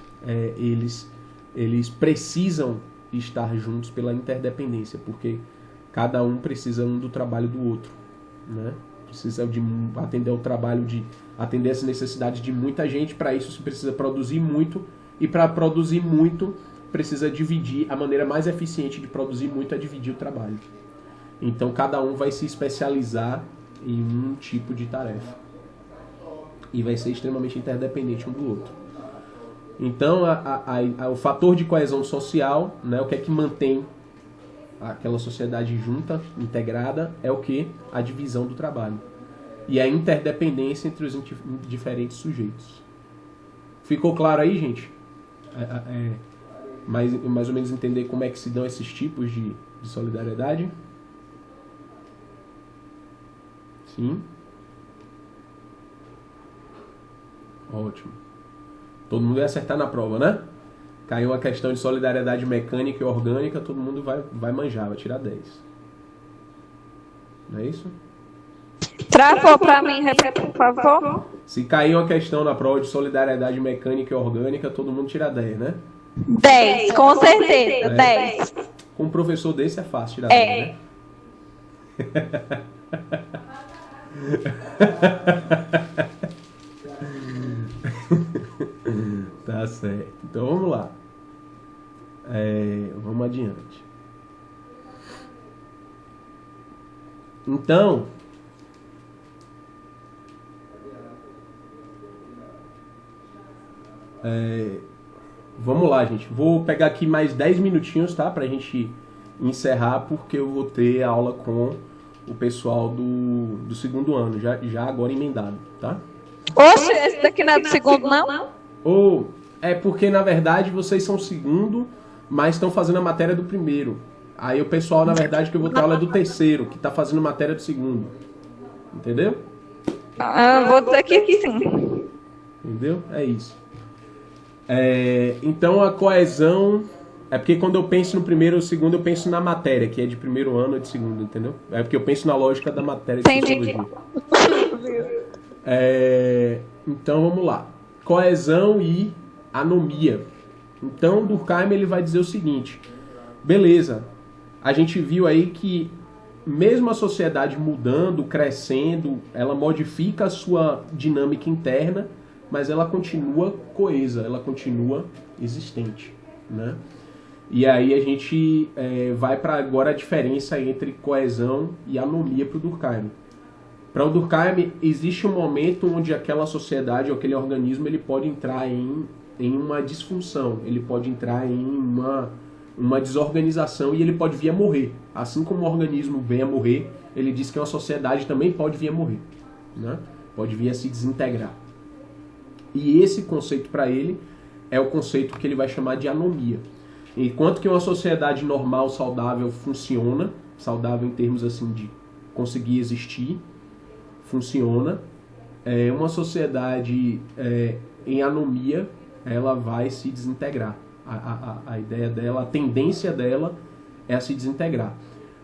eles precisam estar juntos pela interdependência, porque cada um precisa do trabalho do outro, né? Precisa de atender ao trabalho, de atender as necessidades de muita gente. Para isso se precisa produzir muito, e para produzir muito precisa dividir. A maneira mais eficiente de produzir muito é dividir o trabalho. Então cada um vai se especializar em um tipo de tarefa e vai ser extremamente interdependente um do outro. Então, o fator de coesão social, né, o que é que mantém aquela sociedade junta, integrada, é o que? A divisão do trabalho. E a interdependência entre os diferentes sujeitos. Ficou claro aí, gente? Mais ou menos entender como é que se dão esses tipos de solidariedade? Sim? Ótimo. Todo mundo vai acertar na prova, né? Caiu a questão de solidariedade mecânica e orgânica, todo mundo vai manjar, vai tirar 10. Não é isso? Travou pra mim, repete, por favor. Se caiu a questão na prova de solidariedade mecânica e orgânica, todo mundo tira 10, né? 10, com certeza, 10. Com um professor desse é fácil tirar 10, né? Tá certo. Então vamos lá. Vamos adiante. Então, vamos lá, gente. Vou pegar aqui mais 10 minutinhos, tá? Pra gente encerrar, porque eu vou ter aula com o pessoal do segundo ano, já agora emendado, tá? Oxe, esse daqui não é do segundo, não? É porque, na verdade, vocês são segundo, mas estão fazendo a matéria do primeiro. Aí o pessoal, na verdade, que eu vou ter aula é do terceiro, que está fazendo matéria do segundo. Entendeu? Vou dizer que sim. Entendeu? É isso. Então, a coesão... É porque quando eu penso no primeiro ou segundo, eu penso na matéria, que é de primeiro ano ou de segundo, entendeu? É porque eu penso na lógica da matéria de sociologia. Então, vamos lá. Coesão e anomia. Então, Durkheim, ele vai dizer o seguinte: beleza, a gente viu aí que mesmo a sociedade mudando, crescendo, ela modifica a sua dinâmica interna, mas ela continua coesa, ela continua existente, né? E aí a gente vai para agora a diferença entre coesão e anomia para o Durkheim. Para o Durkheim, existe um momento onde aquela sociedade ou aquele organismo ele pode entrar em uma disfunção, ele pode entrar em uma desorganização e ele pode vir a morrer. Assim como o organismo vem a morrer, ele diz que uma sociedade também pode vir a morrer, né? Pode vir a se desintegrar. E esse conceito para ele é o conceito que ele vai chamar de anomia. Enquanto que uma sociedade normal, saudável, funciona, saudável em termos assim de conseguir existir, funciona, uma sociedade em anomia, ela vai se desintegrar. A ideia dela, a tendência dela é a se desintegrar.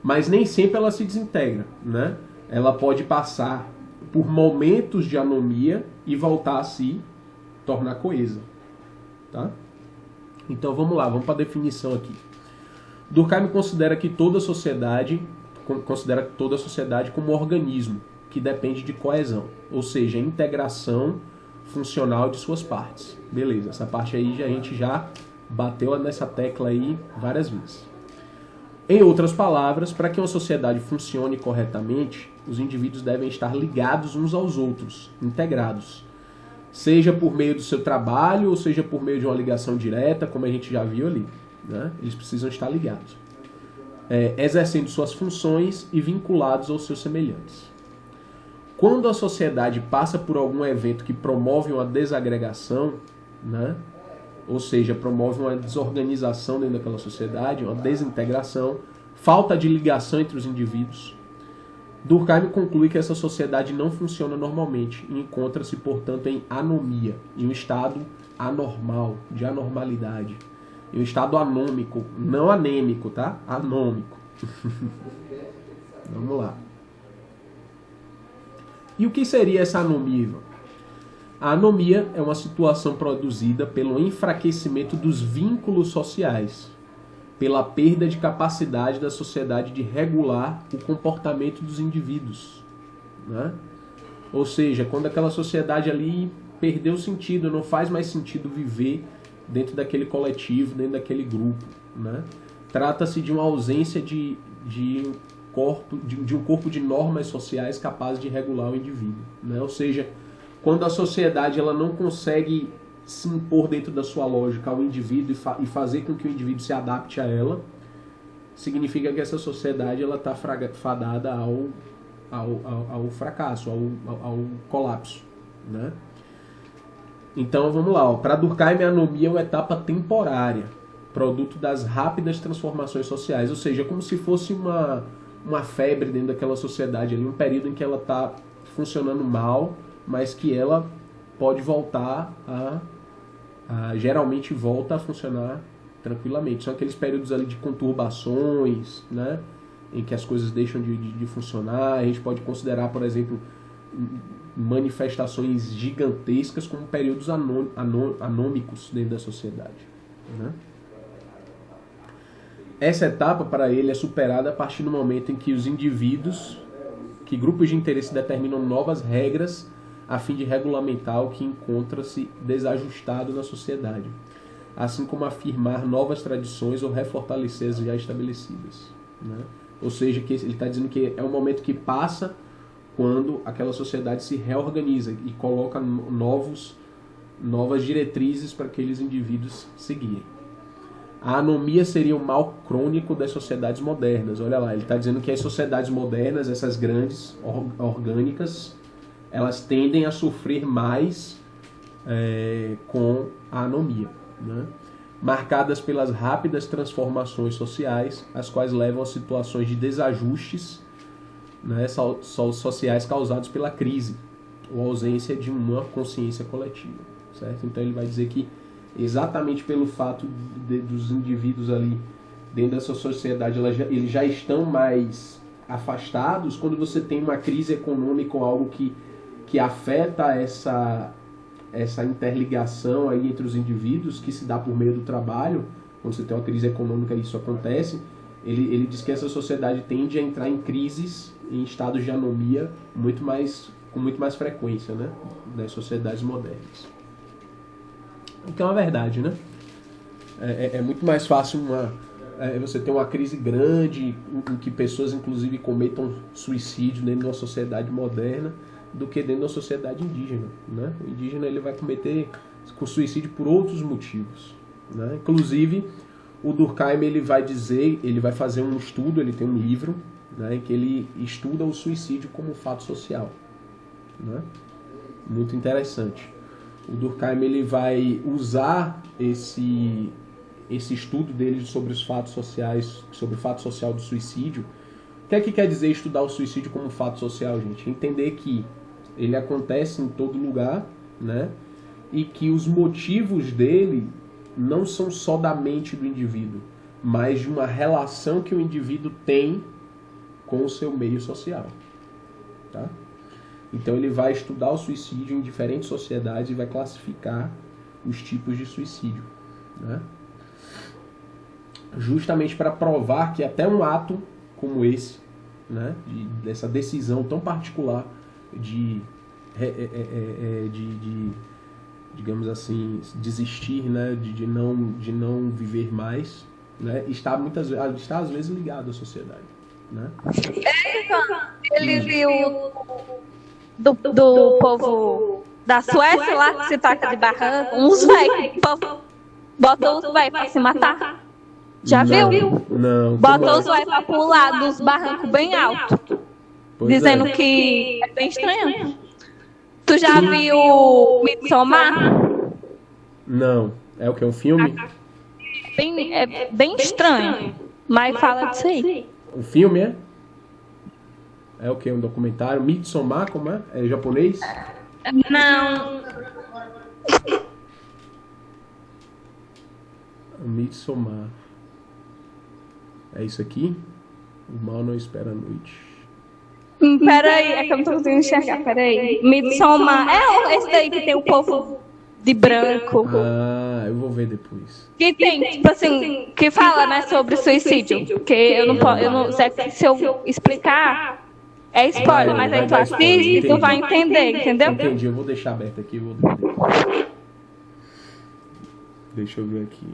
Mas nem sempre ela se desintegra, né? Ela pode passar por momentos de anomia e voltar a se tornar coesa, tá? Então vamos lá, vamos para a definição aqui. Durkheim considera toda a sociedade como um organismo que depende de coesão, ou seja, integração funcional de suas partes. Beleza, essa parte aí a gente já bateu nessa tecla aí várias vezes. Em outras palavras, para que uma sociedade funcione corretamente, os indivíduos devem estar ligados uns aos outros, integrados. Seja por meio do seu trabalho, ou seja por meio de uma ligação direta, como a gente já viu ali, né? Eles precisam estar ligados. Exercendo suas funções e vinculados aos seus semelhantes. Quando a sociedade passa por algum evento que promove uma desagregação, né? Ou seja, promove uma desorganização dentro daquela sociedade, uma desintegração, falta de ligação entre os indivíduos, Durkheim conclui que essa sociedade não funciona normalmente e encontra-se, portanto, em anomia, em um estado anormal, de anormalidade, em um estado anômico, não anêmico, tá? Anômico. Vamos lá. E o que seria essa anomia, Ivan? A anomia é uma situação produzida pelo enfraquecimento dos vínculos sociais, pela perda de capacidade da sociedade de regular o comportamento dos indivíduos, né? Ou seja, quando aquela sociedade ali perdeu o sentido, não faz mais sentido viver dentro daquele coletivo, dentro daquele grupo, né? Trata-se de uma ausência de um corpo de normas sociais capaz de regular o indivíduo, né? Ou seja, quando a sociedade ela não consegue se impor dentro da sua lógica ao indivíduo e fazer com que o indivíduo se adapte a ela, significa que essa sociedade está fadada ao fracasso, ao colapso, né? Então vamos lá, para Durkheim a anomia é uma etapa temporária, produto das rápidas transformações sociais, ou seja, como se fosse uma febre dentro daquela sociedade ali, um período em que ela está funcionando mal, mas que ela pode voltar geralmente volta a funcionar tranquilamente. São aqueles períodos ali de conturbações, né, em que as coisas deixam de funcionar. A gente pode considerar, por exemplo, manifestações gigantescas como períodos anômicos dentro da sociedade, né? Essa etapa, para ele, é superada a partir do momento em que os indivíduos, que grupos de interesse determinam novas regras a fim de regulamentar o que encontra-se desajustado na sociedade, assim como afirmar novas tradições ou refortalecer as já estabelecidas, né? Ou seja, que ele está dizendo que é um momento que passa quando aquela sociedade se reorganiza e coloca novas diretrizes para aqueles indivíduos seguirem. A anomia seria o mal crônico das sociedades modernas. Olha lá, ele está dizendo que as sociedades modernas, essas grandes, orgânicas, elas tendem a sofrer mais com a anomia, né? Marcadas pelas rápidas transformações sociais, as quais levam a situações de desajustes, né, sociais causados pela crise ou ausência de uma consciência coletiva, certo? Então ele vai dizer que exatamente pelo fato dos indivíduos ali dentro dessa sociedade, eles já estão mais afastados. Quando você tem uma crise econômica ou algo que afeta essa interligação aí entre os indivíduos, que se dá por meio do trabalho, quando você tem uma crise econômica e isso acontece, ele diz que essa sociedade tende a entrar em crises, em estados de anomia com muito mais frequência, né, das sociedades modernas. O que é uma verdade, né? É muito mais fácil você ter uma crise grande em que pessoas, inclusive, cometam suicídio dentro de uma sociedade moderna do que dentro da sociedade indígena, né? O indígena ele vai cometer suicídio por outros motivos, né? Inclusive, o Durkheim ele vai fazer um estudo, ele tem um livro, né, em que ele estuda o suicídio como um fato social, né? Muito interessante. O Durkheim ele vai usar esse estudo dele sobre os fatos sociais, sobre o fato social do suicídio. O que é que quer dizer estudar o suicídio como fato social, gente? Entender que ele acontece em todo lugar, né? E que os motivos dele não são só da mente do indivíduo, mas de uma relação que o indivíduo tem com o seu meio social. Tá? Então ele vai estudar o suicídio em diferentes sociedades e vai classificar os tipos de suicídio, né? Justamente para provar que até um ato como esse, né, dessa decisão tão particular de digamos assim, desistir, né, de não viver mais, né, está às vezes ligado à sociedade, né? Ele viu do povo da Suécia lá que se taca de barranco, uns velhos, botou os velhos pra se matar. Já viu? Não. Botou os velhos pra pular dos barrancos bem altos, dizendo que é bem estranho. Tu já viu Midsommar? Não. É o que? Um filme? É bem estranho, mas fala disso aí. O filme é? É o que? Um documentário? Midsommar, como é? É japonês? Não. Midsommar. É isso aqui? O mal não espera a noite. Peraí, é que eu não tô conseguindo enxergar, peraí. Midsommar. É esse daí que tem o povo de branco. Ah, eu vou ver depois. Que tem, tipo assim, que fala, né, sobre suicídio. Porque eu não sei se eu explicar, é spoiler, mas aí tu assiste e tu vai entender, entendeu? Entendi, eu vou deixar aberto aqui, vou ver depois. Deixa eu ver aqui.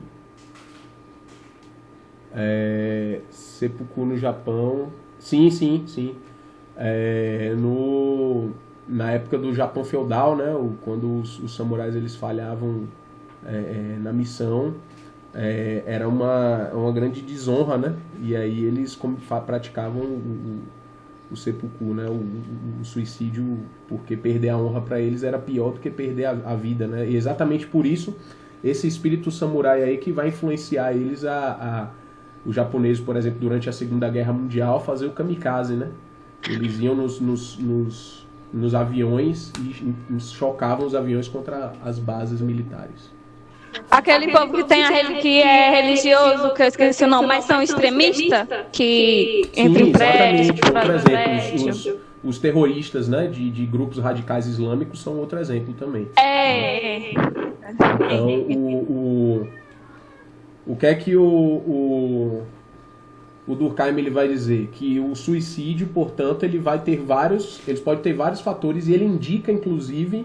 Seppuku no Japão. Sim. Na época do Japão feudal, né, quando os samurais eles falhavam na missão, era uma grande desonra, né? E aí eles praticavam o seppuku, né? O suicídio, porque perder a honra para eles era pior do que perder a vida, né? E exatamente por isso esse espírito samurai aí que vai influenciar eles os japoneses, por exemplo, durante a Segunda Guerra Mundial, fazer o kamikaze, né? Eles iam nos aviões e chocavam os aviões contra as bases militares. Aquele povo que é religioso, que eu esqueci o nome, mas são extremistas, que entre prédios, por exemplo, os terroristas, né, de grupos radicais islâmicos são outro exemplo também. Então, o que é que o Durkheim ele vai dizer? Que o suicídio, portanto, ele pode ter vários fatores e ele indica, inclusive,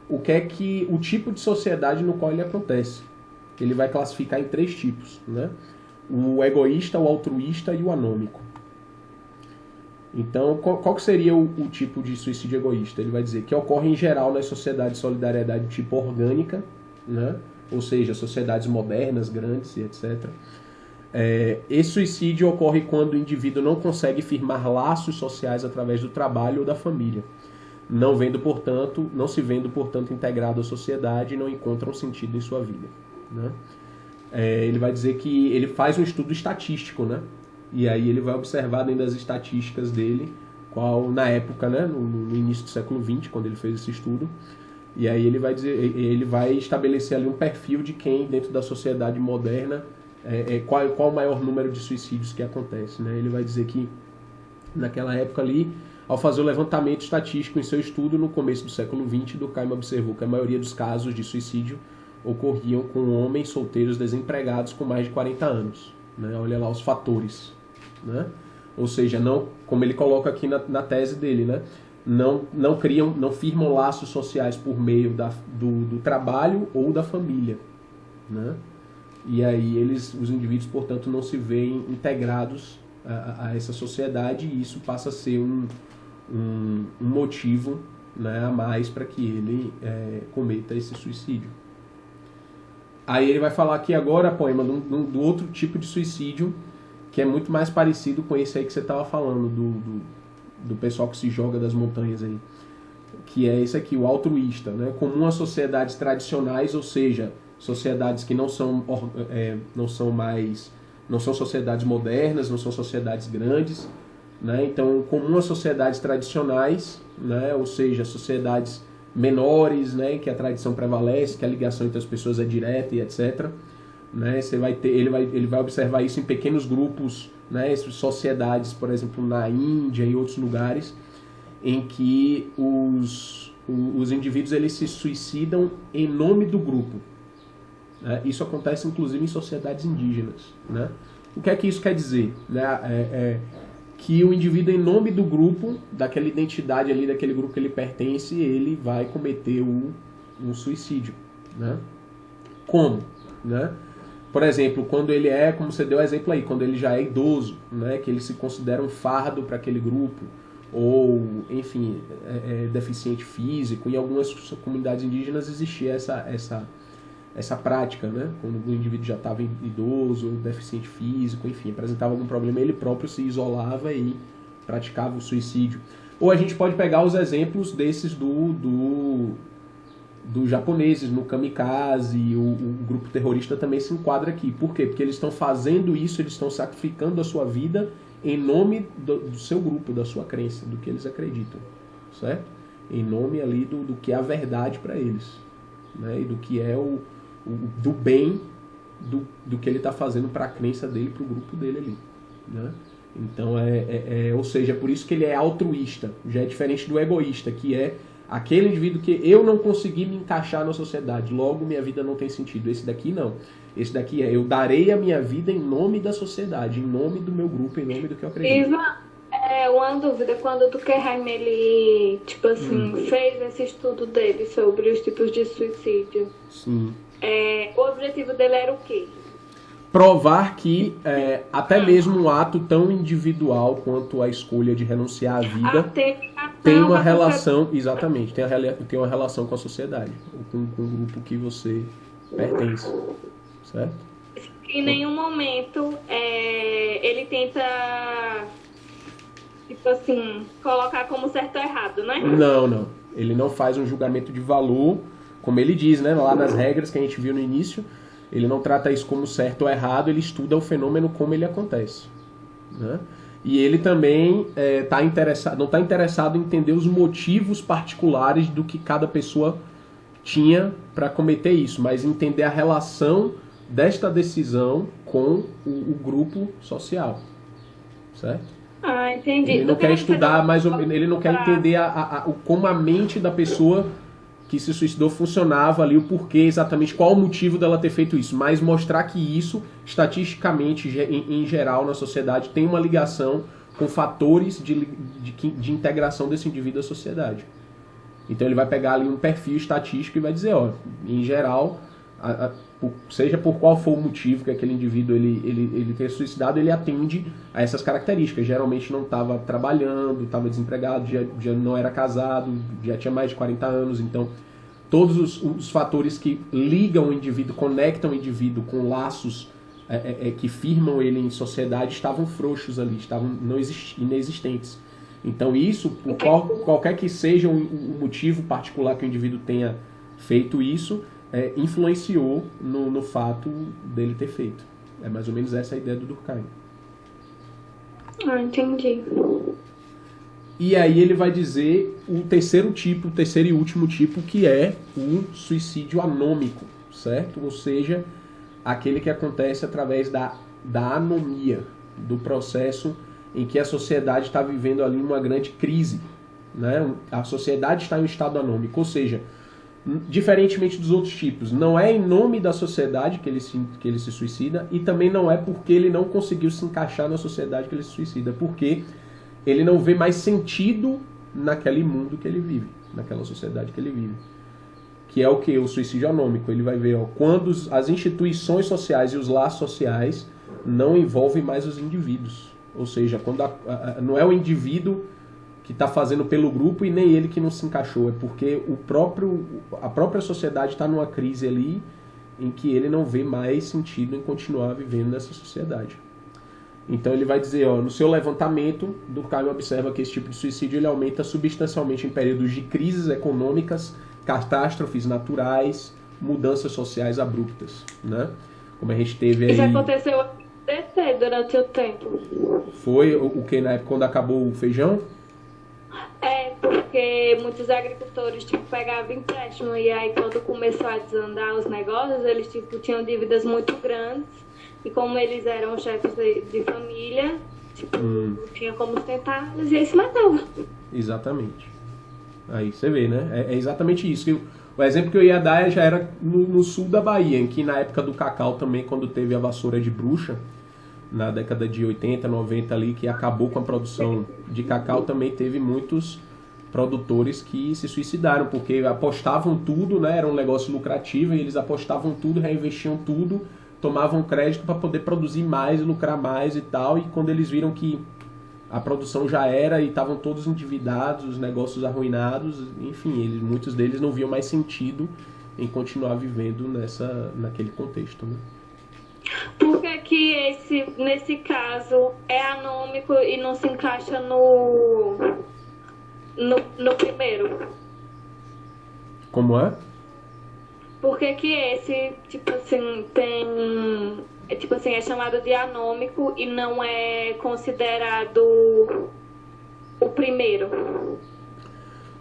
o tipo de sociedade no qual ele acontece. Ele vai classificar em 3 tipos, né? O egoísta, o altruísta e o anômico. Então, qual que seria o tipo de suicídio egoísta? Ele vai dizer que ocorre em geral nas sociedades de solidariedade do tipo orgânica, né? Ou seja, sociedades modernas, grandes e etc. Esse suicídio ocorre quando o indivíduo não consegue firmar laços sociais através do trabalho ou da família, não se vendo, portanto, integrado à sociedade e não encontra um sentido em sua vida, né? Ele vai dizer que ele faz um estudo estatístico, né? E aí ele vai observar dentro das estatísticas dele, na época, né, no início do século XX, quando ele fez esse estudo, e aí ele vai estabelecer ali um perfil de quem, dentro da sociedade moderna, qual o maior número de suicídios que acontece, né? Ele vai dizer que, naquela época ali, ao fazer o levantamento estatístico em seu estudo, no começo do século XX, Durkheim observou que a maioria dos casos de suicídio ocorriam com homens solteiros desempregados com mais de 40 anos. Né? Olha lá os fatores. Né? Ou seja, não, como ele coloca aqui na tese dele, né? não firmam laços sociais por meio do trabalho ou da família. Né? E aí os indivíduos, portanto, não se veem integrados a essa sociedade, e isso passa a ser um motivo, né, a mais para que ele cometa esse suicídio. Aí ele vai falar aqui agora, poema, do outro tipo de suicídio, que é muito mais parecido com esse aí que você estava falando, do pessoal que se joga das montanhas aí, que é esse aqui, o altruísta, né, comum a sociedades tradicionais, ou seja, sociedades que não são sociedades modernas, não são sociedades grandes, né? Então, comum a sociedades tradicionais, né? Ou seja, sociedades menores, né? Que a tradição prevalece, que a ligação entre as pessoas é direta e etc. né? Ele vai observar isso em pequenos grupos, né? Sociedades, por exemplo, na Índia e outros lugares, em que os indivíduos eles se suicidam em nome do grupo. Né? Isso acontece inclusive em sociedades indígenas. Né? O que é que isso quer dizer? Né? Que o indivíduo, em nome do grupo, daquela identidade ali, daquele grupo que ele pertence, ele vai cometer um suicídio. Né? Como? Né? Por exemplo, quando ele como você deu o exemplo aí, quando ele já é idoso, né? Que ele se considera um fardo para aquele grupo, ou, enfim, deficiente físico. Em algumas comunidades indígenas existia essa prática, né? Quando o indivíduo já estava idoso, ou deficiente físico, enfim, apresentava algum problema, ele próprio se isolava e praticava o suicídio. Ou a gente pode pegar os exemplos desses dos japoneses no kamikaze, o grupo terrorista também se enquadra aqui. Por quê? Porque eles estão fazendo isso, eles estão sacrificando a sua vida em nome do seu grupo, da sua crença, do que eles acreditam, certo? Em nome ali do que é a verdade para eles, né? E do que é do bem do que ele está fazendo para a crença dele, para o grupo dele ali, né? Então, ou seja, é por isso que ele é altruísta, já é diferente do egoísta, que é aquele indivíduo que eu não consegui me encaixar na sociedade, logo minha vida não tem sentido. Esse daqui não. Esse daqui eu darei a minha vida em nome da sociedade, em nome do meu grupo, em nome do que eu acredito. Ivan, uma dúvida, quando o Durkheim, ele, tipo assim, fez esse estudo dele sobre os tipos de suicídio, sim. O objetivo dele era o quê? Provar que até mesmo um ato tão individual quanto a escolha de renunciar à vida tem uma relação, exatamente, tem uma relação com a sociedade, com o grupo que você pertence, certo? Em nenhum momento ele tenta, tipo assim, colocar como certo ou errado, né? Não. Ele não faz um julgamento de valor, como ele diz, né, lá nas regras que a gente viu no início. Ele não trata isso como certo ou errado, ele estuda o fenômeno como ele acontece. Né? E ele também não está interessado em entender os motivos particulares do que cada pessoa tinha para cometer isso, mas entender a relação desta decisão com o grupo social. Certo? Ah, entendi. Ele não quer estudar mais ou menos, ele não quer entender como a mente da pessoa que se suicidou funcionava ali, o porquê, exatamente qual o motivo dela ter feito isso, mas mostrar que isso, estatisticamente, em geral, na sociedade, tem uma ligação com fatores de integração desse indivíduo à sociedade. Então ele vai pegar ali um perfil estatístico e vai dizer, em geral, seja por qual for o motivo que aquele indivíduo ele tenha suicidado, ele atende a essas características. Geralmente não estava trabalhando, estava desempregado, já não era casado, já tinha mais de 40 anos. Então, todos os fatores que ligam o indivíduo, conectam o indivíduo com laços que firmam ele em sociedade estavam frouxos ali, estavam inexistentes. Então isso, por qualquer que seja o motivo particular que o indivíduo tenha feito isso, influenciou no fato dele ter feito. É mais ou menos essa a ideia do Durkheim. Ah, entendi. E aí ele vai dizer o terceiro e último tipo, que é o suicídio anômico, certo? Ou seja, aquele que acontece através da anomia, do processo em que a sociedade está vivendo ali uma grande crise. Né? A sociedade está em um estado anômico, ou seja, diferentemente dos outros tipos, não é em nome da sociedade que ele se suicida, e também não é porque ele não conseguiu se encaixar na sociedade que ele se suicida, porque ele não vê mais sentido naquele mundo que ele vive, naquela sociedade que ele vive. Que é o que? O suicídio anômico. Ele vai ver quando as instituições sociais e os laços sociais não envolvem mais os indivíduos. Ou seja, quando não é o indivíduo que está fazendo pelo grupo e nem ele que não se encaixou. É porque a própria sociedade está numa crise ali em que ele não vê mais sentido em continuar vivendo nessa sociedade. Então ele vai dizer, no seu levantamento, Durkheim observa que esse tipo de suicídio ele aumenta substancialmente em períodos de crises econômicas, catástrofes naturais, mudanças sociais abruptas. Né? Como a gente teve aí... Isso aconteceu durante o tempo. Foi o que na época quando acabou o feijão? Porque porque muitos agricultores, tipo, pegavam empréstimo e aí quando começou a desandar os negócios, eles, tipo, tinham dívidas muito grandes e como eles eram chefes de família, tipo, não tinha como sustentar, eles iam se matavam. Exatamente. Aí você vê, né? É exatamente isso. O exemplo que eu ia dar já era no sul da Bahia, em que na época do cacau também, quando teve a vassoura de bruxa, na década de 80, 90 ali, que acabou com a produção de cacau, também teve muitos produtores que se suicidaram, porque apostavam tudo, né? Era um negócio lucrativo e eles apostavam tudo, reinvestiam tudo, tomavam crédito para poder produzir mais, lucrar mais e tal, e quando eles viram que a produção já era e estavam todos endividados, os negócios arruinados, enfim, muitos deles não viam mais sentido em continuar vivendo naquele contexto, né? Por que nesse caso, é anômico e não se encaixa no primeiro? Como é? Por que esse, tipo assim, é chamado de anômico e não é considerado o primeiro?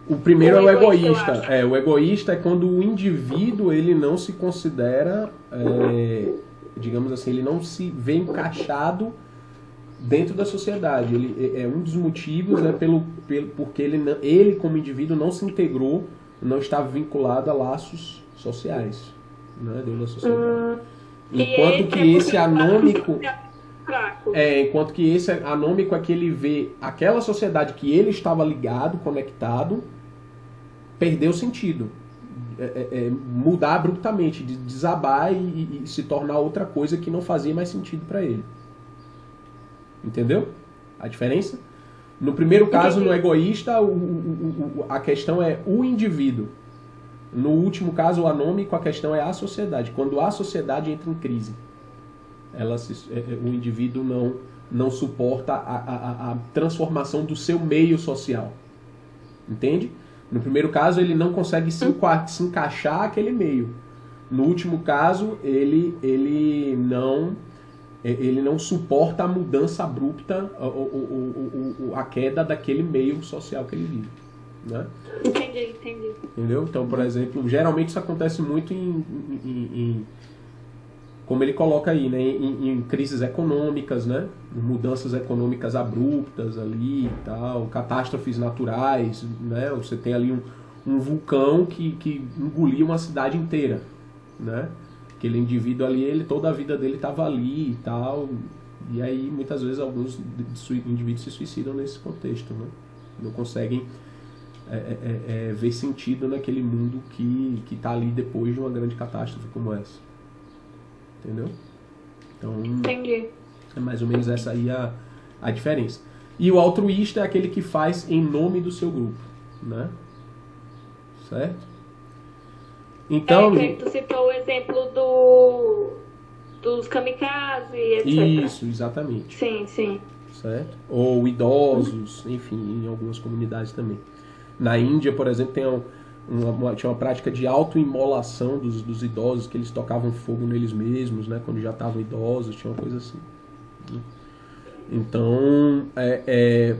O primeiro é o egoísta. Eu acho. O egoísta é quando o indivíduo ele não se considera, digamos assim, ele não se vê encaixado dentro da sociedade. Ele é um dos motivos porque ele como indivíduo não se integrou, não estava vinculado a laços sociais, né, dentro da sociedade. Enquanto que esse anômico é que ele vê aquela sociedade que ele estava ligado, conectado, perdeu sentido, mudar abruptamente, desabar e se tornar outra coisa que não fazia mais sentido para ele. Entendeu a diferença? No primeiro caso, no egoísta, a questão é o indivíduo. No último caso, o anômico, a questão é a sociedade. Quando a sociedade entra em crise, o indivíduo não suporta a transformação do seu meio social. Entende? No primeiro caso, ele não consegue se encaixar aquele meio. No último caso, ele não suporta a mudança abrupta, a queda daquele meio social que ele vive. Né? Entendi. Entendeu? Então, por exemplo, geralmente isso acontece muito como ele coloca aí, né? Em crises econômicas, né? Mudanças econômicas abruptas ali e tal, catástrofes naturais, né? Você tem ali um vulcão que engoliu uma cidade inteira, né? Aquele indivíduo ali, toda a vida dele estava ali e tal, e aí muitas vezes alguns indivíduos se suicidam nesse contexto, né? Não conseguem ver sentido naquele mundo que está ali depois de uma grande catástrofe como essa. Entendeu? Então, entendi. É mais ou menos essa aí a diferença. E o altruísta é aquele que faz em nome do seu grupo, né? Certo? Então, tu citou o exemplo dos kamikaze, etc. Isso, exatamente. Sim. Certo? Ou idosos, enfim, em algumas comunidades também. Na Índia, por exemplo, tinha uma prática de autoimolação dos idosos, que eles tocavam fogo neles mesmos, né, quando já estavam idosos, tinha uma coisa assim. Então,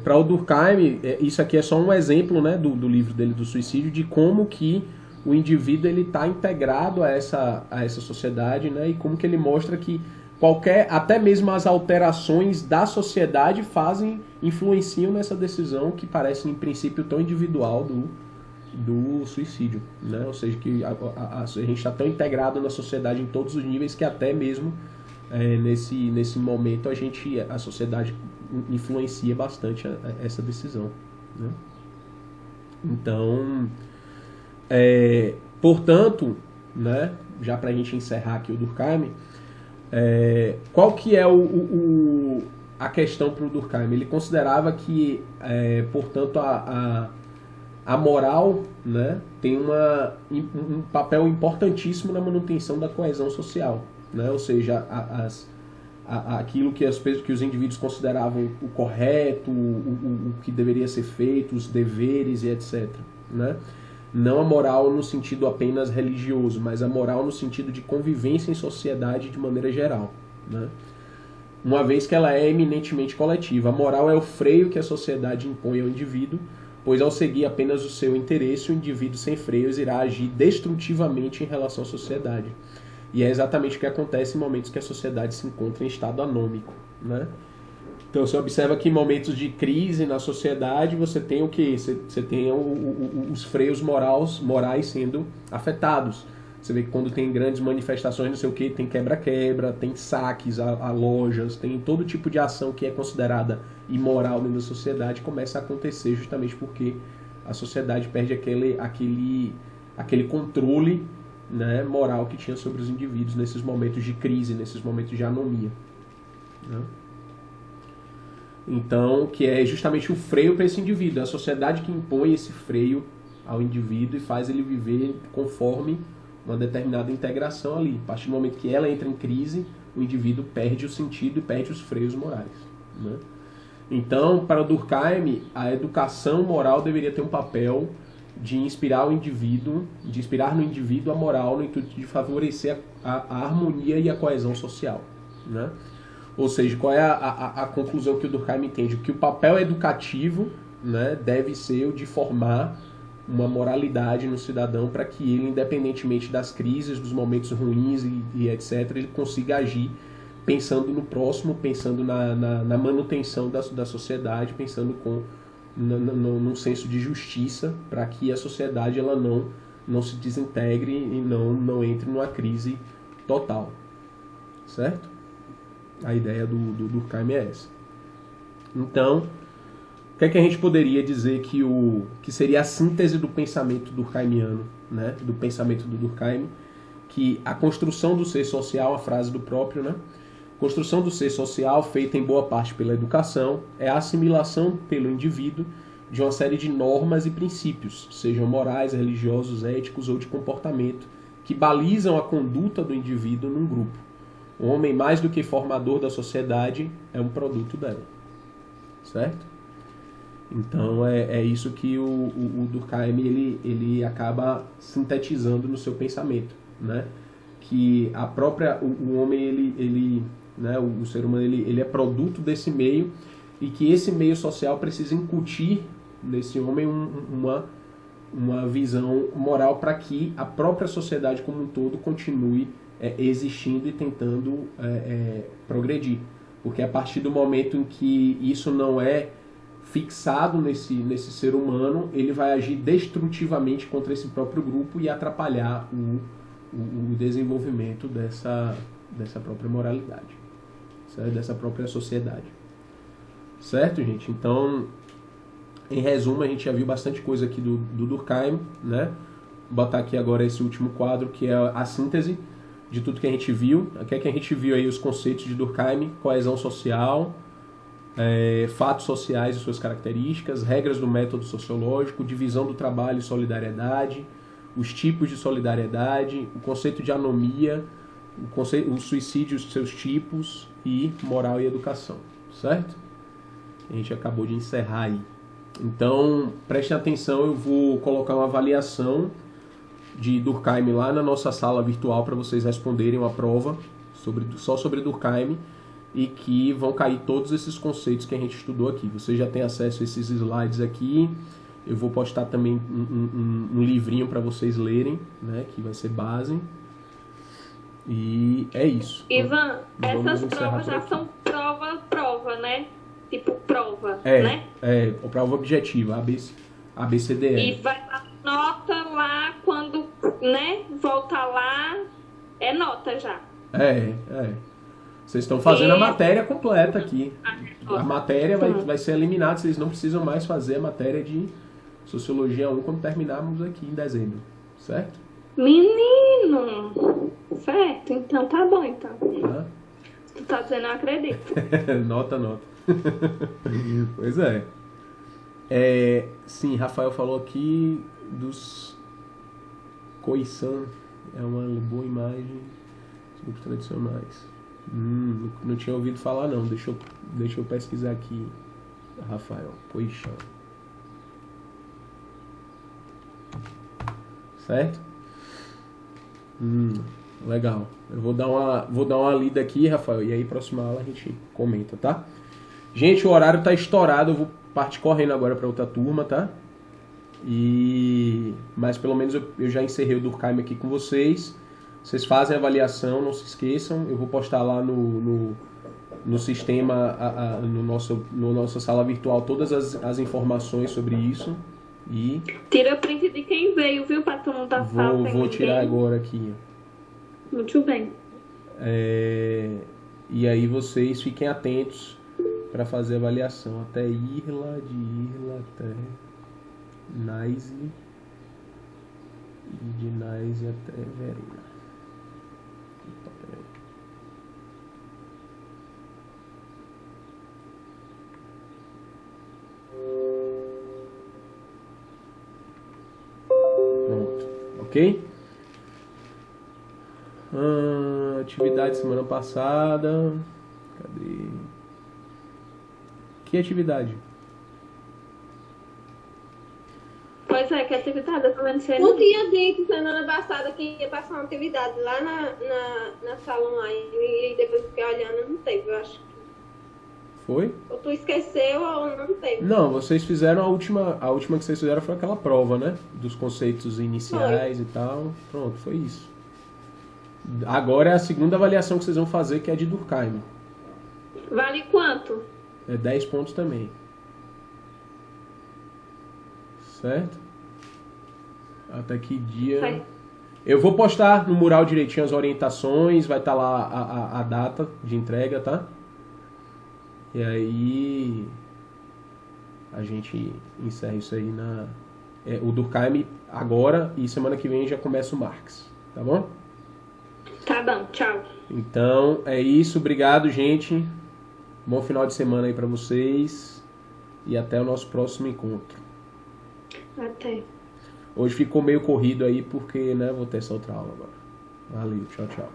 para o Durkheim, isso aqui é só um exemplo, né, do livro dele do suicídio, de como que o indivíduo está integrado a essa sociedade, né, e como que ele mostra que até mesmo as alterações da sociedade influenciam nessa decisão que parece, em princípio, tão individual do suicídio, né? Ou seja, que a gente está tão integrado na sociedade em todos os níveis que até mesmo nesse momento a sociedade influencia bastante essa decisão, né? Então, portanto, né, já para a gente encerrar aqui o Durkheim, qual que é a questão para o Durkheim? Ele considerava que, portanto, a moral, né, tem um papel importantíssimo na manutenção da coesão social, né? Ou seja, aquilo que os indivíduos consideravam o correto, o que deveria ser feito, os deveres e etc. Né? Não a moral no sentido apenas religioso, mas a moral no sentido de convivência em sociedade de maneira geral, né? Uma vez que ela é eminentemente coletiva. A moral é o freio que a sociedade impõe ao indivíduo pois ao seguir apenas o seu interesse, o indivíduo sem freios irá agir destrutivamente em relação à sociedade. E é exatamente o que acontece em momentos que a sociedade se encontra em estado anômico, né? Então você observa que em momentos de crise na sociedade você tem o quê? Você tem os freios morais sendo afetados. Você vê que quando tem grandes manifestações, não sei o quê, tem quebra-quebra, tem saques a lojas, tem todo tipo de ação que é considerada imoral dentro da sociedade, começa a acontecer justamente porque a sociedade perde aquele controle, né, moral que tinha sobre os indivíduos nesses momentos de crise, nesses momentos de anomia, né? Então, que é justamente o freio para esse indivíduo, é a sociedade que impõe esse freio ao indivíduo e faz ele viver conforme uma determinada integração ali. A partir do momento que ela entra em crise, o indivíduo perde o sentido e perde os freios morais, né? Então, para Durkheim, a educação moral deveria ter um papel de inspirar o indivíduo, de inspirar no indivíduo a moral no intuito de favorecer a harmonia e a coesão social, né? Ou seja, qual é a conclusão que o Durkheim entende? Que o papel educativo, né, deve ser o de formar uma moralidade no cidadão para que ele, independentemente das crises, dos momentos ruins e etc., ele consiga agir pensando no próximo, pensando na manutenção da sociedade, pensando num senso de justiça, para que a sociedade ela não se desintegre e não entre numa crise total. Certo? A ideia do Durkheim é essa. Então, o que é que a gente poderia dizer que seria a síntese do pensamento durkheimiano, né? Do pensamento do Durkheim, que a construção do ser social, a frase do próprio, né? Construção do ser social, feita em boa parte pela educação, é a assimilação pelo indivíduo de uma série de normas e princípios, sejam morais, religiosos, éticos ou de comportamento, que balizam a conduta do indivíduo num grupo. O homem, mais do que formador da sociedade, é um produto dela. Certo? Então é isso que o Durkheim ele acaba sintetizando no seu pensamento, né? Que o homem, né, o ser humano, ele é produto desse meio e que esse meio social precisa incutir nesse homem uma visão moral para que a própria sociedade como um todo continue existindo e tentando progredir. Porque a partir do momento em que isso não é fixado nesse ser humano, ele vai agir destrutivamente contra esse próprio grupo e atrapalhar o desenvolvimento dessa própria moralidade, certo? Dessa própria sociedade. Certo, gente? Então, em resumo, a gente já viu bastante coisa aqui do Durkheim, né? Vou botar aqui agora esse último quadro, que é a síntese de tudo que a gente viu. Aqui é que a gente viu aí os conceitos de Durkheim: coesão social, fatos sociais e suas características, regras do método sociológico, divisão do trabalho e solidariedade, os tipos de solidariedade, o conceito de anomia, o suicídio e os seus tipos, e moral e educação, certo? A gente acabou de encerrar aí. Então, prestem atenção, eu vou colocar uma avaliação de Durkheim lá na nossa sala virtual para vocês responderem uma prova só sobre Durkheim, e que vão cair todos esses conceitos que a gente estudou aqui. Você já tem acesso a esses slides aqui. Eu vou postar também um livrinho para vocês lerem, né, que vai ser base. E é isso. Ivan, essas provas já são prova, né? Tipo prova, né? A prova objetiva, ABCDE. E vai dar nota lá quando, né, voltar lá, é nota já. Vocês estão fazendo a matéria completa aqui. A matéria vai ser eliminada, vocês não precisam mais fazer a matéria de Sociologia 1 quando terminarmos aqui em dezembro, certo? Menino! Certo, então tá bom, então. Tu tá dizendo, eu acredito. Nota. Pois é. Sim, Rafael falou aqui dos Khoisan. É uma boa imagem. Grupos tradicionais. Não tinha ouvido falar não. Deixa eu pesquisar aqui, Rafael. Khoisan. Certo? Legal. Eu vou dar uma lida aqui, Rafael, e aí próxima aula a gente comenta, tá? Gente, o horário tá estourado, eu vou partir correndo agora para outra turma, tá? Mas pelo menos eu já encerrei o Durkheim aqui com vocês. Vocês fazem a avaliação, não se esqueçam. Eu vou postar lá no sistema, no nossa sala virtual, todas as informações sobre isso. E Tira print de quem veio, viu? Pra tu não dar falta. vou tirar agora aqui. Muito bem. E aí vocês fiquem atentos para fazer a avaliação. Até Irla, de Irla até Nice. E de Nice até Verena. Opa, peraí. Pronto, ok? Atividade semana passada. Cadê? Que atividade? Pois é, que atividade? Eu também não sei. Não tinha dito semana passada que ia passar uma atividade lá na sala online e depois eu fiquei olhando, não teve, eu acho. Foi? Ou tu esqueceu ou não teve. Não, vocês fizeram a última que vocês fizeram foi aquela prova, né? Dos conceitos iniciais e tal. Pronto, foi isso. Agora é a segunda avaliação que vocês vão fazer, que é de Durkheim. Vale quanto? É 10 pontos também. Certo? Até que dia... Vai. Eu vou postar no mural direitinho as orientações, vai estar lá a data de entrega, tá? E aí a gente encerra isso aí o Durkheim agora, e semana que vem já começa o Marx, tá bom? Tá bom, tchau. Então é isso, obrigado, gente. Bom final de semana aí pra vocês e até o nosso próximo encontro. Até. Hoje ficou meio corrido aí porque, né, vou ter essa outra aula agora. Valeu, tchau, tchau.